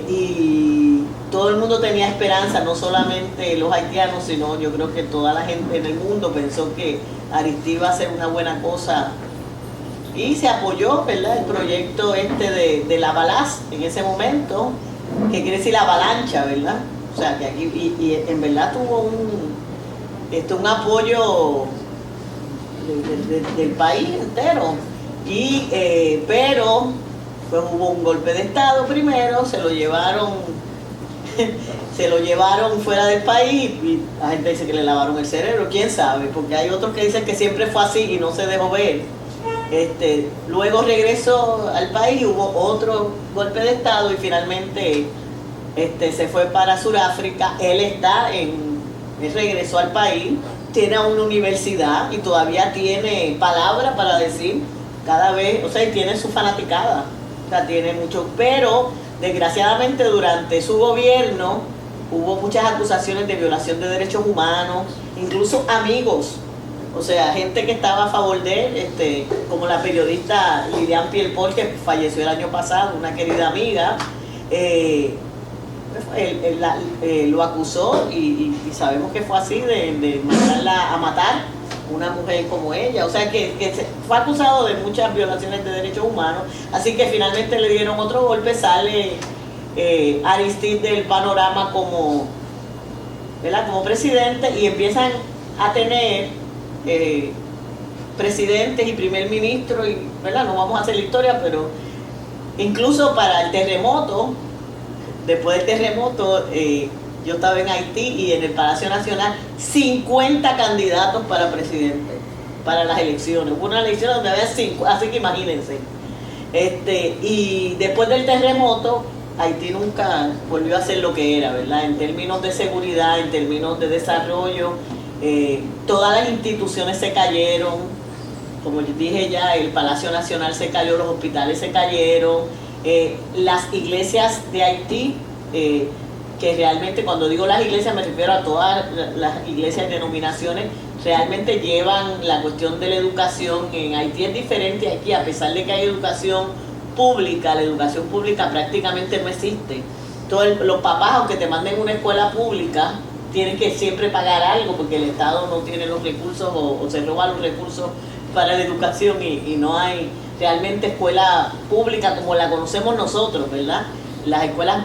y todo el mundo tenía esperanza, no solamente los haitianos, sino yo creo que toda la gente en el mundo pensó que Aristide iba a hacer una buena cosa y se apoyó, ¿verdad?, el proyecto de la Balaz en ese momento, que quiere decir la avalancha, ¿verdad? O sea, que aquí, y en verdad tuvo un apoyo del país entero, pero pues hubo un golpe de estado primero, se lo llevaron se lo llevaron fuera del país y la gente dice que le lavaron el cerebro, quién sabe, porque hay otros que dicen que siempre fue así y no se dejó ver. Luego regresó al país, hubo otro golpe de estado y finalmente se fue para Sudáfrica. Él regresó al país, tiene una universidad y todavía tiene palabra para decir cada vez, o sea, y tiene su fanaticada, o sea, tiene mucho, pero desgraciadamente durante su gobierno hubo muchas acusaciones de violación de derechos humanos, incluso amigos, o sea, gente que estaba a favor de él, como la periodista Lilian Pierpol, que falleció el año pasado, una querida amiga, lo acusó y sabemos que fue así, de mandarla a matar una mujer como ella, o sea que fue acusado de muchas violaciones de derechos humanos, así que finalmente le dieron otro golpe, sale Aristide del panorama como, ¿verdad?, como presidente, y empiezan a tener presidentes y primer ministro, y, ¿verdad?, no vamos a hacer la historia, pero incluso para el terremoto, después del terremoto, yo estaba en Haití y en el Palacio Nacional, 50 candidatos para presidente, para las elecciones. Hubo una elección donde había 5, así que imagínense. Y después del terremoto, Haití nunca volvió a ser lo que era, ¿verdad? En términos de seguridad, en términos de desarrollo, todas las instituciones se cayeron. Como yo dije ya, el Palacio Nacional se cayó, los hospitales se cayeron, las iglesias de Haití, que realmente, cuando digo las iglesias me refiero a todas las iglesias de denominaciones, realmente llevan la cuestión de la educación. En Haití es diferente aquí, a pesar de que hay educación pública, la educación pública prácticamente no existe. Los papás, aunque te manden una escuela pública, tienen que siempre pagar algo porque el Estado no tiene los recursos o se roba los recursos para la educación y no hay realmente escuela pública como la conocemos nosotros, ¿verdad? Las escuelas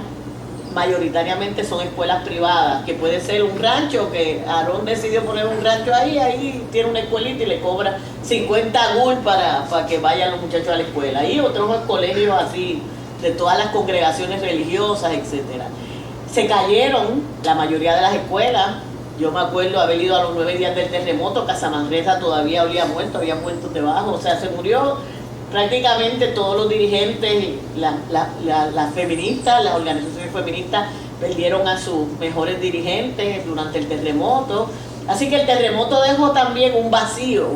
mayoritariamente son escuelas privadas, que puede ser un rancho, que Aarón decidió poner un rancho ahí tiene una escuelita y le cobra 50 gul para que vayan los muchachos a la escuela, y otros colegios así, de todas las congregaciones religiosas, etcétera. Se cayeron la mayoría de las escuelas. Yo me acuerdo haber ido a los 9 días del terremoto, Casamanresa todavía había muertos debajo, o sea, se murió prácticamente todos los dirigentes, las feministas, las organizaciones feministas perdieron a sus mejores dirigentes durante el terremoto. Así que el terremoto dejó también un vacío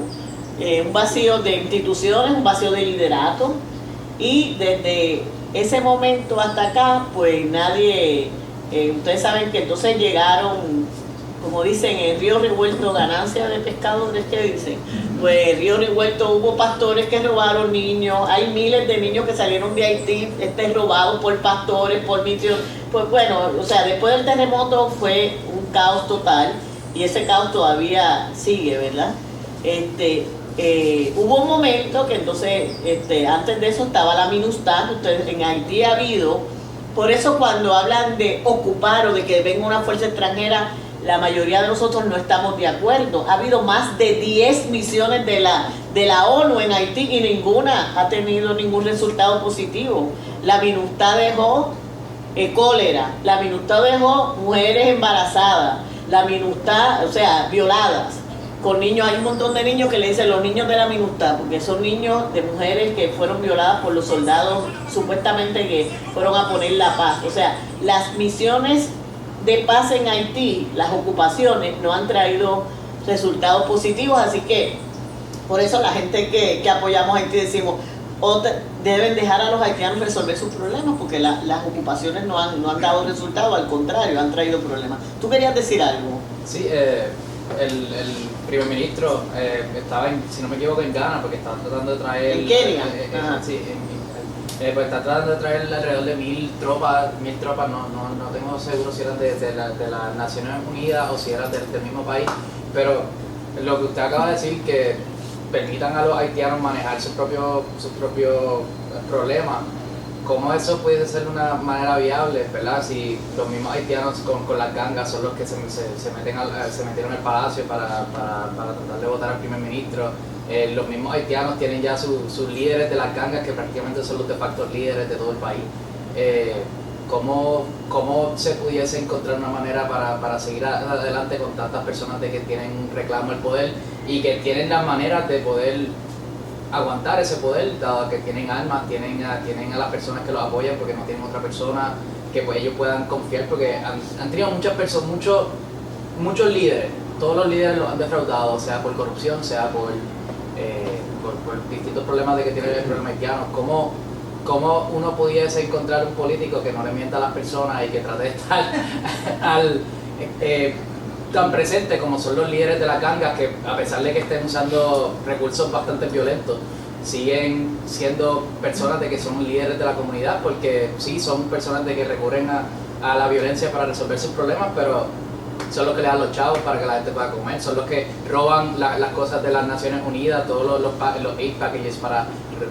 de instituciones, un vacío de liderato, y desde ese momento hasta acá, pues nadie, ustedes saben que entonces llegaron, como dicen, el río revuelto, ganancia de pescadores, que dicen, pues el río revuelto, hubo pastores que robaron niños, hay miles de niños que salieron de Haití robados por pastores, por misiones. Pues bueno, o sea, después del terremoto fue un caos total, y ese caos todavía sigue, ¿verdad? Hubo un momento que entonces, antes de eso estaba la MINUSTAH, ustedes en Haití ha habido, por eso cuando hablan de ocupar o de que venga una fuerza extranjera, la mayoría de nosotros no estamos de acuerdo. Ha habido más de 10 misiones de la ONU en Haití y ninguna ha tenido ningún resultado positivo. La MINUSTAH dejó cólera, la MINUSTAH dejó mujeres embarazadas, la MINUSTAH, o sea, violadas, con niños. Hay un montón de niños que le dicen los niños de la MINUSTAH, porque son niños de mujeres que fueron violadas por los soldados supuestamente que fueron a poner la paz. O sea, las misiones de paz en Haití, las ocupaciones, no han traído resultados positivos, así que por eso la gente que apoyamos a Haití decimos, deben dejar a los haitianos resolver sus problemas, porque las ocupaciones no han dado resultados, al contrario, han traído problemas. ¿Tú querías decir algo? Sí, el primer ministro estaba, si no me equivoco, en Ghana, porque estaba tratando de traer... ¿En Kenia? Sí, pues está tratando de traer alrededor de 1000 tropas, no tengo seguro si eran de las Naciones Unidas o si eran del mismo país, pero lo que usted acaba de decir, que permitan a los haitianos manejar sus propios problemas, ¿cómo eso puede ser una manera viable, verdad? Si los mismos haitianos con las gangas son los que se metieron al palacio para tratar de votar al primer ministro. Los mismos haitianos tienen ya sus líderes de las gangas, que prácticamente son los de facto líderes de todo el país. cómo se pudiese encontrar una manera para seguir adelante con tantas personas de que tienen reclamo el poder y que tienen las maneras de poder aguantar ese poder, dado que tienen armas, tienen a las personas que los apoyan porque no tienen otra persona que pues ellos puedan confiar, porque han tenido muchas personas, muchos líderes, todos los líderes los han defraudado, sea por corrupción, sea por distintos problemas de que tiene el problema haitiano. ¿Cómo uno pudiese encontrar un político que no le mienta a las personas y que trate de estar tan presente como son los líderes de las gangas, que a pesar de que estén usando recursos bastante violentos, siguen siendo personas de que son líderes de la comunidad, porque sí, son personas de que recurren a la violencia para resolver sus problemas, pero son los que le dan los chavos para que la gente pueda comer, son los que roban las cosas de las Naciones Unidas, todos los aid packages para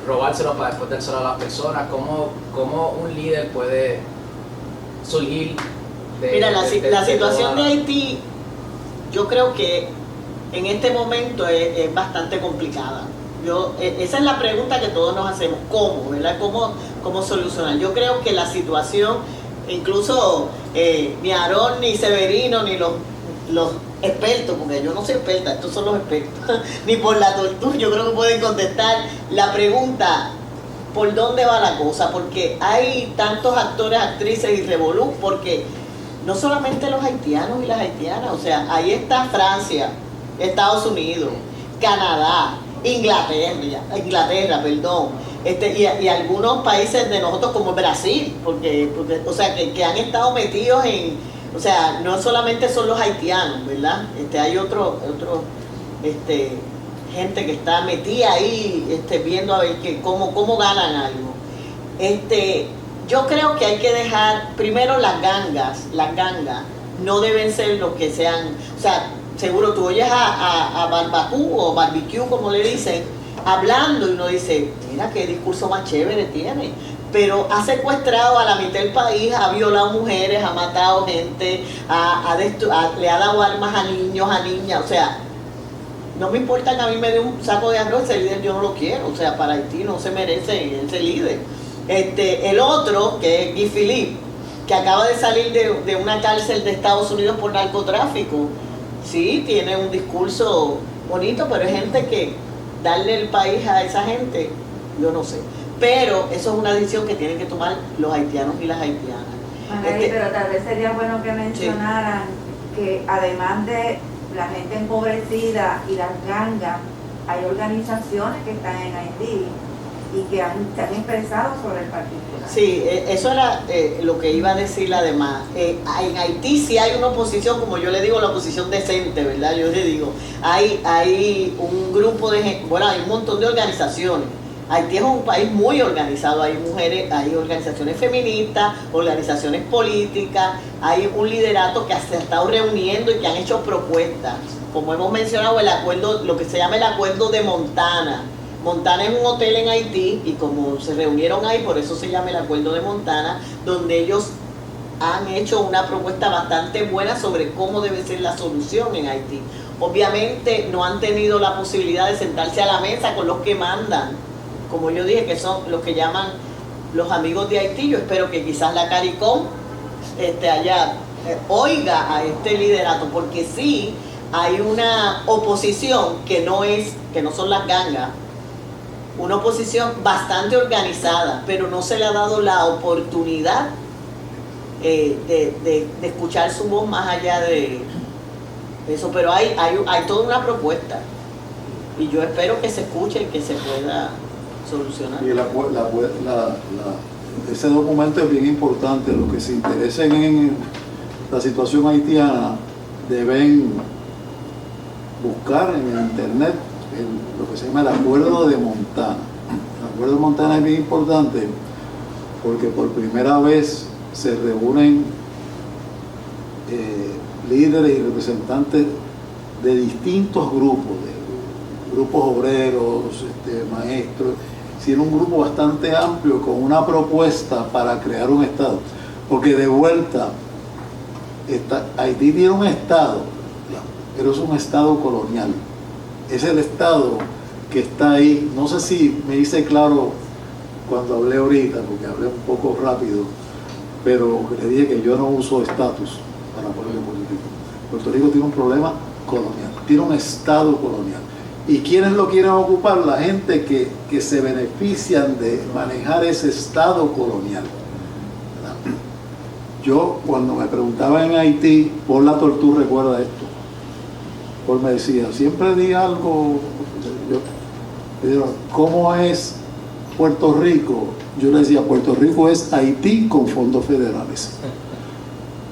robárselos para después dárselo a las personas. ¿Cómo un líder puede surgir de... Mira, la situación de Haití, yo creo que en este momento es bastante complicada. Esa es la pregunta que todos nos hacemos, ¿cómo? ¿Verdad? ¿Cómo solucionar? Yo creo que la situación, incluso ni Aarón, ni Severino, ni los expertos, porque yo no soy experta, estos son los expertos, ni por la tortura, yo creo que pueden contestar la pregunta, ¿por dónde va la cosa? Porque hay tantos actores, actrices y revolú, porque no solamente los haitianos y las haitianas, o sea, ahí está Francia, Estados Unidos, Canadá, Inglaterra, y algunos países de nosotros como Brasil, porque o sea, que han estado metidos en, o sea, no solamente son los haitianos, ¿verdad? Hay otro gente que está metida ahí, viendo a ver cómo ganan algo. Yo creo que hay que dejar, primero las gangas no deben ser los que sean, o sea, seguro tú oyes a Barbacú o Barbecue, como le dicen, hablando y uno dice, mira qué discurso más chévere tiene, pero ha secuestrado a la mitad del país, ha violado mujeres, ha matado gente, le ha dado armas a niños, a niñas, o sea, no me importa que a mí me dé un saco de arroz, ese líder yo no lo quiero, o sea, para Haití no se merece ese líder. El otro, que es Guy Philippe, que acaba de salir de una cárcel de Estados Unidos por narcotráfico, sí, tiene un discurso bonito, pero es gente que darle el país a esa gente, yo no sé. Pero eso es una decisión que tienen que tomar los haitianos y las haitianas. Margarita, pero tal vez sería bueno que mencionaran que además de la gente empobrecida y las gangas, hay organizaciones que están en Haití y que se han expresado sobre el particular. Sí, eso era lo que iba a decir además. En Haití sí hay una oposición, como yo le digo, la oposición decente, ¿verdad? Yo le digo, hay un grupo de gente, bueno, hay un montón de organizaciones. Haití es un país muy organizado, hay mujeres, hay organizaciones feministas, organizaciones políticas, hay un liderato que se ha estado reuniendo y que han hecho propuestas. Como hemos mencionado, el acuerdo, lo que se llama el acuerdo de Montana. Montana es un hotel en Haití y como se reunieron ahí, por eso se llama el acuerdo de Montana, donde ellos han hecho una propuesta bastante buena sobre cómo debe ser la solución en Haití. Obviamente no han tenido la posibilidad de sentarse a la mesa con los que mandan, como yo dije, que son los que llaman los amigos de Haití. Yo espero que quizás la CARICOM allá oiga a este liderato, porque sí hay una oposición que no son las gangas, una oposición bastante organizada, pero no se le ha dado la oportunidad de escuchar su voz más allá de eso. Pero hay toda una propuesta y yo espero que se escuche y que se pueda solucionar. Y ese documento es bien importante. Los que se interesen en la situación haitiana deben buscar en el internet lo que se llama el acuerdo de Montana. El acuerdo de Montana es bien importante porque por primera vez se reúnen líderes y representantes de distintos grupos, de grupos obreros, maestros. Hicieron un grupo bastante amplio con una propuesta para crear un estado, porque de vuelta Haití tiene un estado, pero es un estado colonial. Es el estado que está ahí. No sé si me hice claro cuando hablé ahorita, porque hablé un poco rápido, pero le dije que yo no uso estatus para ponerle Puerto Rico. Puerto Rico tiene un problema colonial, tiene un estado colonial. ¿Y quiénes lo quieren ocupar? La gente que se benefician de manejar ese estado colonial. Yo, cuando me preguntaba en Haití, Paul Latortue recuerda esto. Paul me decía, siempre di algo. Yo digo, ¿cómo es Puerto Rico? Yo le decía, Puerto Rico es Haití con fondos federales.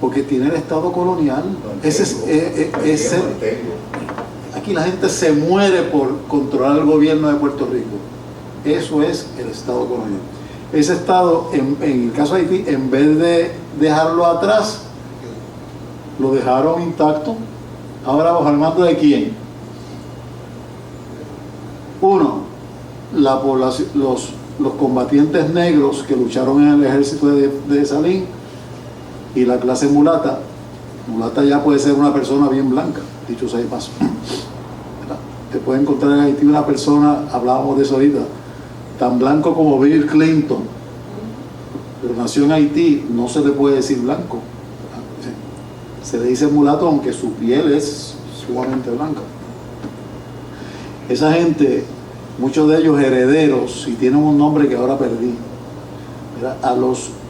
Porque tiene el estado colonial. Aquí la gente se muere por controlar el gobierno de Puerto Rico. Eso es el estado colonial. Ese estado, en el caso de Haití, en vez de dejarlo atrás, lo dejaron intacto. Ahora, ¿bajo el mando de quién? Uno, la población, los combatientes negros que lucharon en el ejército de Salín, y la clase mulata. Mulata ya puede ser una persona bien blanca, dicho sea de paso. Te puede encontrar en Haití una persona, hablábamos de eso ahorita, tan blanco como Bill Clinton, pero nació en Haití, no se le puede decir blanco. Se le dice mulato aunque su piel es sumamente blanca. Esa gente, muchos de ellos herederos, y tienen un nombre que ahora perdí.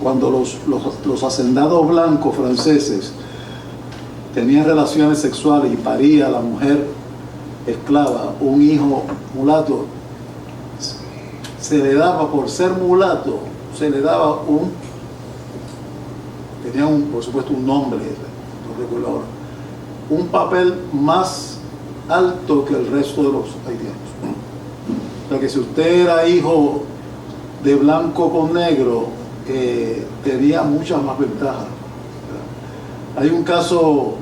Cuando los hacendados blancos franceses tenían relaciones sexuales y paría la mujer esclava un hijo mulato, se le daba, por ser mulato, se le daba tenía por supuesto un nombre, no recuerdo ahora, un papel más alto que el resto de los haitianos. O sea que si usted era hijo de blanco con negro, tenía muchas más ventajas. Hay un caso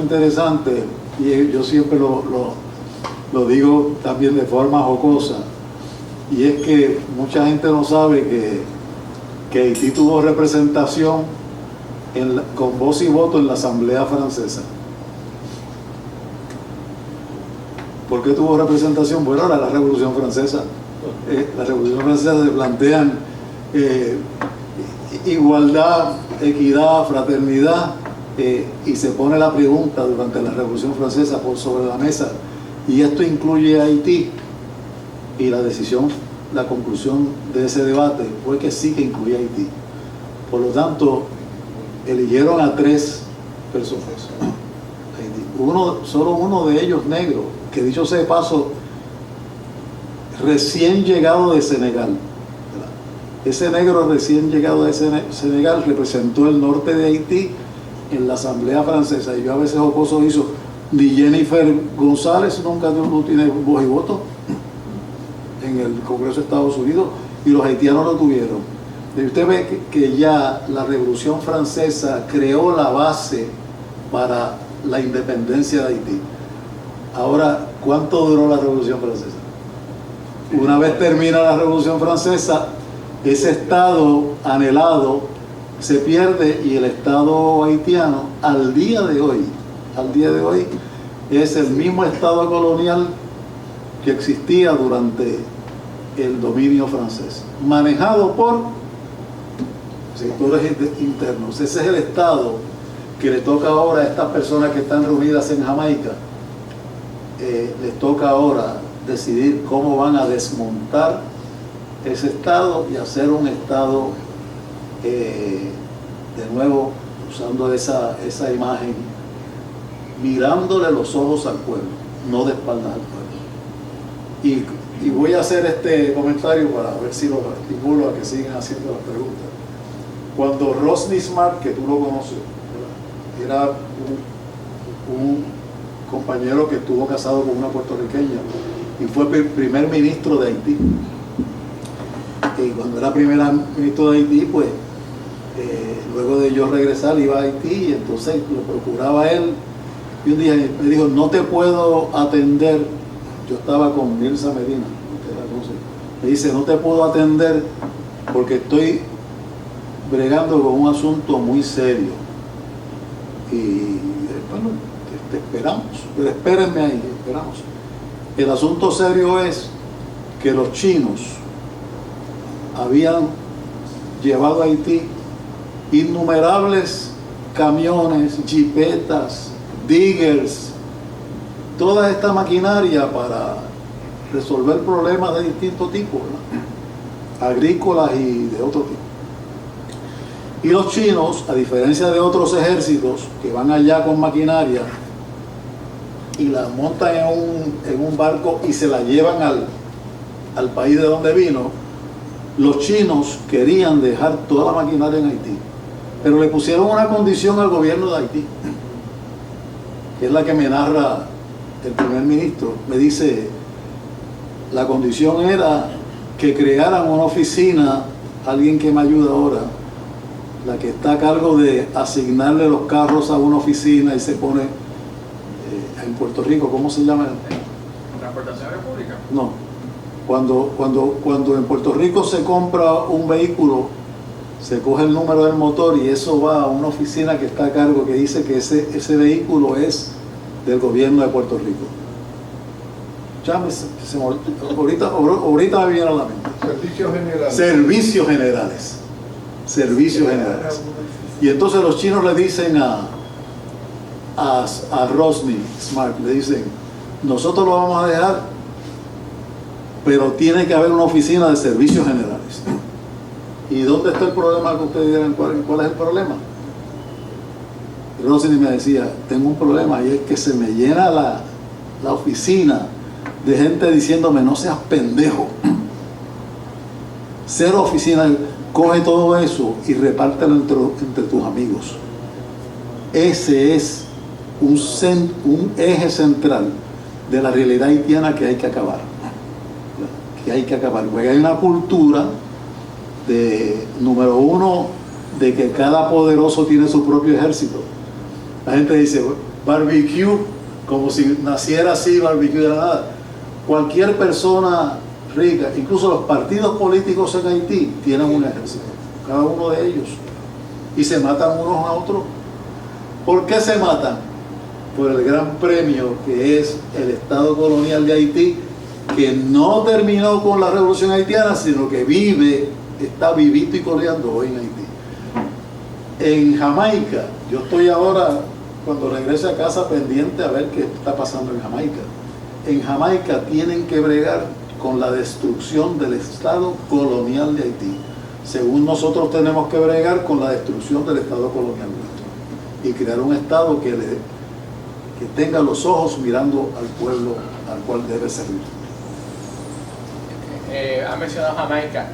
interesante, y yo siempre lo digo también de forma jocosa, y es que mucha gente no sabe que Haití tuvo representación con voz y voto en la Asamblea Francesa. ¿Por qué tuvo representación? Bueno, era la Revolución Francesa. La Revolución Francesa se plantean igualdad, equidad, fraternidad, y se pone la pregunta durante la Revolución Francesa por sobre la mesa, y esto incluye a Haití, y la conclusión de ese debate fue que sí que incluía a Haití. Por lo tanto, eligieron a 3 personas. Solo uno de ellos negro, que dicho sea de paso, recién llegado de Senegal. Ese negro recién llegado de Senegal representó el norte de Haití en la Asamblea Francesa, y yo a veces jocoso hizo, ni Jennifer González nunca no tiene voz y voto en el Congreso de Estados Unidos, y los haitianos lo tuvieron. Y usted ve que ya la Revolución Francesa creó la base para la independencia de Haití. Ahora, ¿cuánto duró la Revolución Francesa? Una vez termina la Revolución Francesa, ese estado anhelado se pierde, y el estado haitiano al día de hoy es el mismo estado colonial que existía durante el dominio francés, manejado por sectores internos. Ese es el estado que le toca ahora a estas personas que están reunidas en Jamaica. Les toca ahora decidir cómo van a desmontar ese estado y hacer un estado, de nuevo, usando esa imagen, mirándole los ojos al pueblo, no de espaldas al pueblo. Y voy a hacer este comentario para ver si los estimulo a que sigan haciendo las preguntas. Cuando Rosny Smart, que tú lo conoces, ¿verdad?, era un compañero que estuvo casado con una puertorriqueña y fue primer ministro de Haití. Y cuando era primer ministro de Haití, pues luego de yo regresar iba a Haití, y entonces lo procuraba él, y un día me dijo, no te puedo atender. Yo estaba con Mirza Medina, usted la conoce. Me dice, no te puedo atender porque estoy bregando con un asunto muy serio, y bueno, te esperamos, pero espérenme ahí, esperamos. El asunto serio es que los chinos habían llevado a Haití innumerables camiones, jipetas, diggers, toda esta maquinaria para resolver problemas de distintos tipos, ¿no? Agrícolas y de otro tipo. Y los chinos, a diferencia de otros ejércitos que van allá con maquinaria y la montan en un barco y se la llevan al país de donde vino, los chinos querían dejar toda la maquinaria en Haití, pero le pusieron una condición al gobierno de Haití, que es la que me narra el primer ministro. Me dice, la condición era que crearan una oficina, alguien que me ayuda ahora, la que está a cargo de asignarle los carros a una oficina y se pone en Puerto Rico, ¿cómo se llama? ¿Transportación pública? No, cuando en Puerto Rico se compra un vehículo, se coge el número del motor y eso va a una oficina que está a cargo, que dice que ese vehículo es del gobierno de Puerto Rico. Ya ahorita me viene a la mente. Servicios generales. Servicios generales. Servicios generales. Y entonces los chinos le dicen a Rosny Smart, le dicen, nosotros lo vamos a dejar, pero tiene que haber una oficina de servicios generales. ¿Y dónde está el problema que ustedes dirán? ¿Cuál es el problema? Rosny me decía, tengo un problema y es que se me llena la oficina de gente diciéndome, no seas pendejo. Cero oficina, coge todo eso y repártelo entre tus amigos. Ese es un eje central de la realidad haitiana que hay que acabar. Porque hay una cultura de, número uno, de que cada poderoso tiene su propio ejército. La gente dice, barbecue, como si naciera así, barbecue de la nada. Cualquier persona rica, incluso los partidos políticos en Haití, tienen un ejército, cada uno de ellos. Y se matan unos a otros. ¿Por qué se matan? Por el gran premio que es el Estado colonial de Haití, que no terminó con la revolución haitiana, sino que está vivito y coleando hoy en Haití. En Jamaica, yo estoy ahora, cuando regrese a casa, pendiente a ver qué está pasando en Jamaica. En Jamaica tienen que bregar con la destrucción del Estado colonial de Haití, según nosotros tenemos que bregar con la destrucción del Estado colonial nuestro y crear un Estado que tenga los ojos mirando al pueblo al cual debe servir. Ha mencionado Jamaica.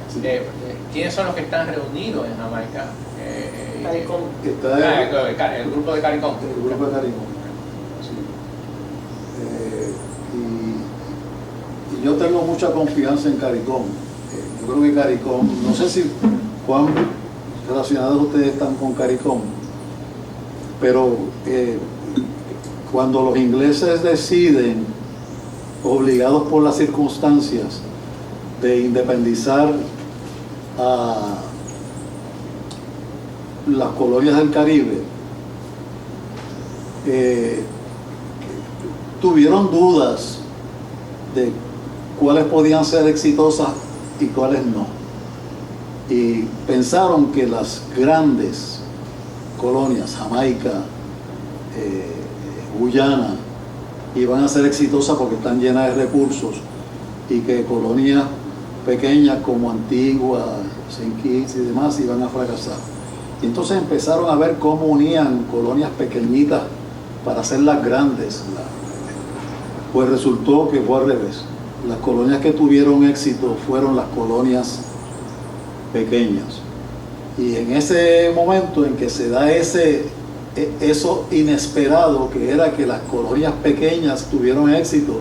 ¿Quiénes son los que están reunidos en Jamaica? CARICOM. El grupo de CARICOM. El grupo de CARICOM. Sí. Y yo tengo mucha confianza en CARICOM. Yo creo que CARICOM, no sé si cuán relacionados ustedes están con CARICOM, pero cuando los ingleses deciden, obligados por las circunstancias, de independizar a las colonias del Caribe, tuvieron dudas de cuáles podían ser exitosas y cuáles no. Y pensaron que las grandes colonias, Jamaica, Guyana, iban a ser exitosas porque están llenas de recursos, y que colonias pequeñas como Antigua, Saint Kitts y demás iban a fracasar. Y entonces empezaron a ver cómo unían colonias pequeñitas para hacerlas grandes. Pues resultó que fue al revés. Las colonias que tuvieron éxito fueron las colonias pequeñas. Y en ese momento en que se da eso inesperado, que era que las colonias pequeñas tuvieron éxito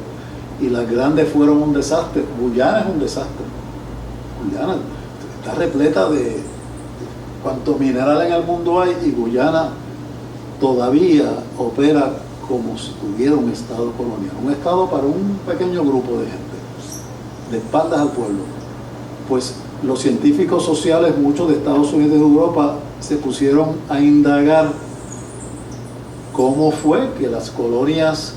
y las grandes fueron un desastre. Guyana es un desastre. Guyana está repleta de cuanto mineral en el mundo hay, y Guyana todavía opera como si tuviera un estado colonial, un estado para un pequeño grupo de gente, de espaldas al pueblo. Pues los científicos sociales, muchos de Estados Unidos y de Europa, se pusieron a indagar cómo fue que las colonias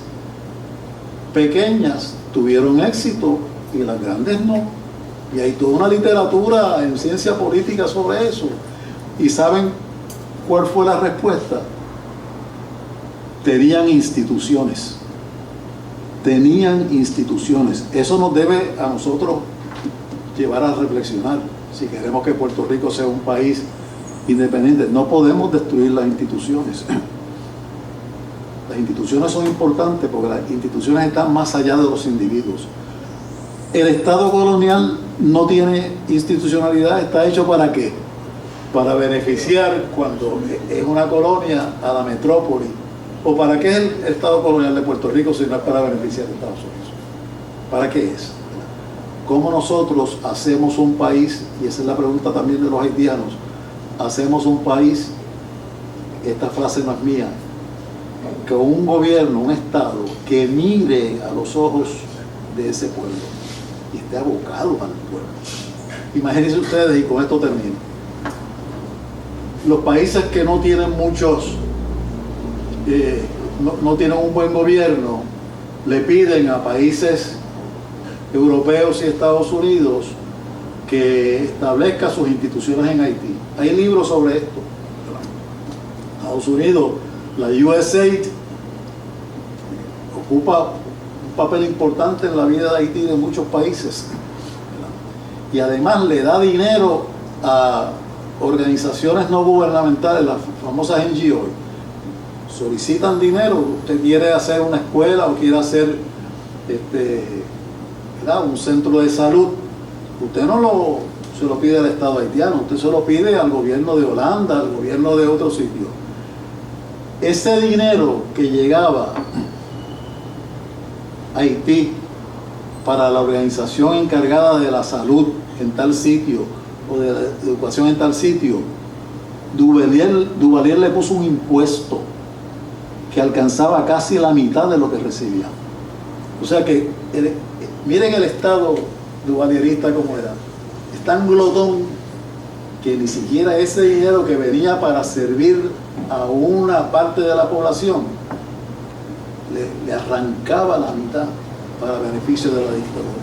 pequeñas tuvieron éxito y las grandes no. Y hay toda una literatura en ciencia política sobre eso. Y saben ¿cuál fue la respuesta? Tenían instituciones. Eso nos debe a nosotros llevar a reflexionar. Si queremos que Puerto Rico sea un país independiente, no podemos destruir las instituciones. Las instituciones son importantes porque las instituciones están más allá de los individuos. El Estado colonial no tiene institucionalidad. ¿Está hecho para qué? Para beneficiar, cuando es una colonia, a la metrópoli. ¿O para qué es el Estado colonial de Puerto Rico si no es para beneficiar a Estados Unidos? ¿Para qué es? ¿Cómo nosotros hacemos un país? Y esa es la pregunta también de los haitianos. Hacemos un país, esta frase no es mía, con un gobierno, un Estado que mire a los ojos de ese pueblo y esté abocado para el pueblo. Imagínense ustedes, y con esto termino, los países que no tienen muchos, no tienen un buen gobierno, le piden a países europeos y Estados Unidos que establezca sus instituciones en Haití. Hay libros sobre esto. Estados Unidos, la USAID ocupa un papel importante en la vida de Haití de muchos países, y además le da dinero a organizaciones no gubernamentales, las famosas NGO. Solicitan dinero. Usted quiere hacer una escuela o quiere hacer un centro de salud, usted no se lo pide al Estado haitiano, usted se lo pide al gobierno de Holanda, al gobierno de otro sitio. Ese dinero que llegaba a Haití para la organización encargada de la salud en tal sitio o de la educación en tal sitio, Duvalier le puso un impuesto que alcanzaba casi la mitad de lo que recibía. O sea que miren el Estado duvalierista como era. Es tan glotón que ni siquiera ese dinero que venía para servir a una parte de la población le arrancaba la mitad para beneficio de la dictadura.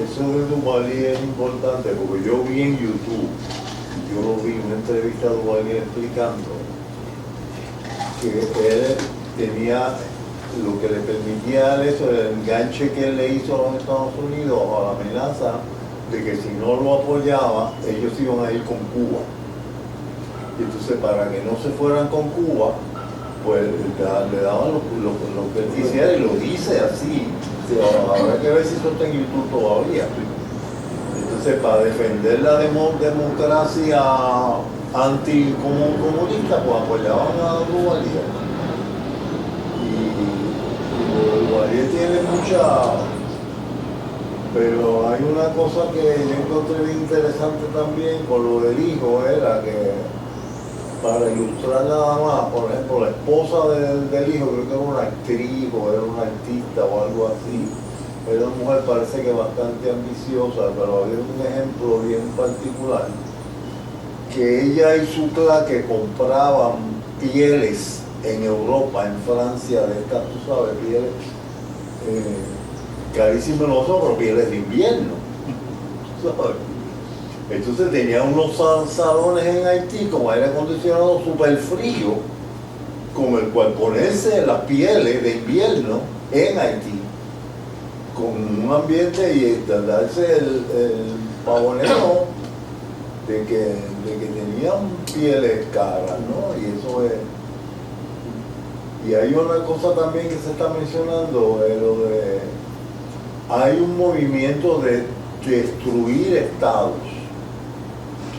Eso de Duvalier es importante porque yo vi en YouTube, una entrevista de Duvalier explicando que él tenía lo que le permitía a él eso, el enganche que él le hizo a los Estados Unidos, a la amenaza de que si no lo apoyaba, ellos iban a ir con Cuba. Y entonces, para que no se fueran con Cuba, pues le daban lo que él quisiera, y lo dice así. Habrá que ver si eso está en YouTube todavía. Entonces, para defender la democracia anticomunista, pues apoyaban a Duvalier. Duvalier tiene mucha, pero hay una cosa que yo encontré bien interesante también con lo del hijo, era que, para ilustrar nada más, por ejemplo, la esposa del hijo, creo que era una actriz o era una artista o algo así, era una mujer parece que bastante ambiciosa, pero había un ejemplo bien particular, que ella y su clan que compraban pieles en Europa, en Francia, de estas, tú sabes, pieles carísimas en los ojos, pieles de invierno, ¿sabes? Entonces tenía unos salones en Haití con aire acondicionado súper frío, con el cual ponerse las pieles de invierno en Haití, con un ambiente y darse el pavoneo de que tenían pieles caras, ¿no? Y eso es. Y hay una cosa también que se está mencionando, hay un movimiento de destruir estados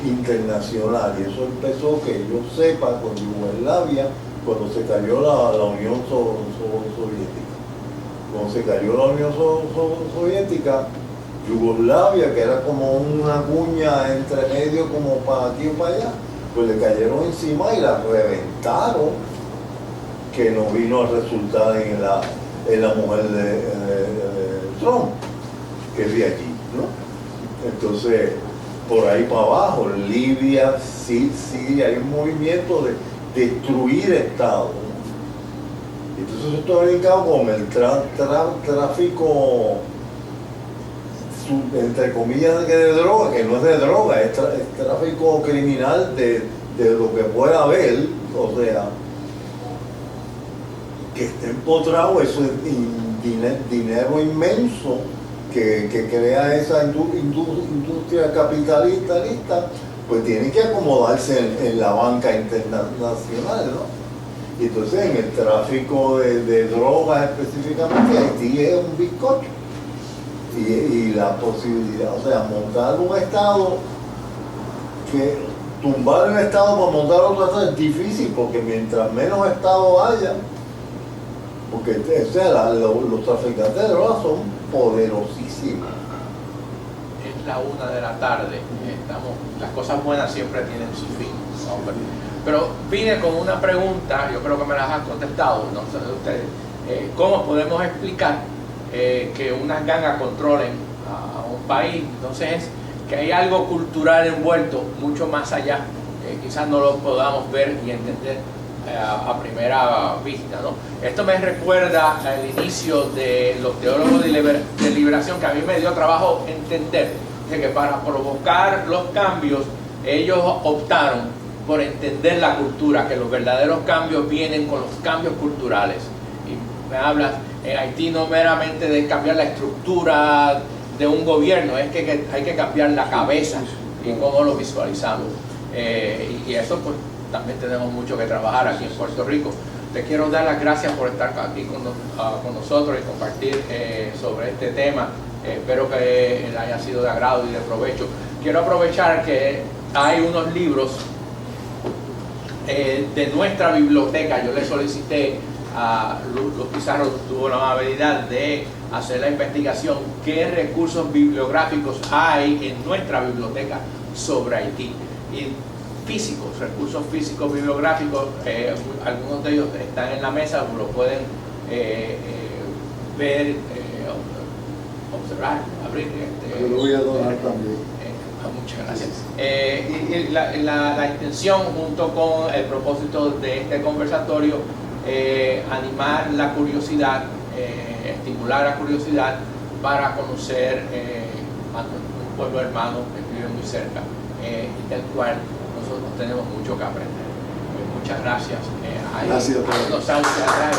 internacional, y eso empezó, que yo sepa, con Yugoslavia, cuando se cayó la Unión Soviética. Cuando se cayó la Unión Soviética, Yugoslavia, que era como una cuña entre medio, como para aquí o para allá, pues le cayeron encima y la reventaron, que no vino a resultar en la mujer de Trump, que es de allí, ¿no? Entonces, por ahí para abajo, Libia, sí, hay un movimiento de destruir estados. Entonces esto es brincado con el tráfico, entre comillas, de droga, que no es de droga, es tráfico criminal de de lo que pueda haber, o sea, que esté empotrado, eso es dinero inmenso que crea esa industria capitalista, pues tiene que acomodarse en la banca internacional, ¿no? Y entonces en el tráfico de drogas específicamente, Haití es un bizcocho. Y la posibilidad, o sea, montar un estado, que tumbar un estado para montar otro estado es difícil, porque mientras menos estado haya, porque o sea, los traficantes de drogas son poderosísimos. Es la 1 de la tarde, las cosas buenas siempre tienen su fin, ¿no? Pero vine con una pregunta, yo creo que me las han contestado, no sé de ustedes. ¿Cómo podemos explicar que unas gangas controlen a un país? Entonces es que hay algo cultural envuelto mucho más allá, quizás no lo podamos ver y entender a primera vista, ¿no? Esto me recuerda al inicio de los teólogos de liberación, que a mí me dio trabajo entender de que para provocar los cambios ellos optaron por entender la cultura, que los verdaderos cambios vienen con los cambios culturales. Y me hablas en Haití no meramente de cambiar la estructura de un gobierno, es que hay que cambiar la cabeza y cómo lo visualizamos. Y eso pues también tenemos mucho que trabajar aquí en Puerto Rico. Te quiero dar las gracias por estar aquí con nosotros y compartir sobre este tema. Espero que le haya sido de agrado y de provecho. Quiero aprovechar que hay unos libros de nuestra biblioteca. Yo le solicité a Luz Pizarro, tuvo la amabilidad de hacer la investigación, qué recursos bibliográficos hay en nuestra biblioteca sobre Haití. Y físicos, recursos físicos bibliográficos, algunos de ellos están en la mesa, lo pueden ver, observar, abrir. Yo lo voy a donar también. Muchas gracias. Y la intención, junto con el propósito de este conversatorio, animar la curiosidad, estimular la curiosidad para conocer a un pueblo hermano que vive muy cerca y del cual nosotros tenemos mucho que aprender. Muchas gracias. Gracias. Hay unos audios atrás.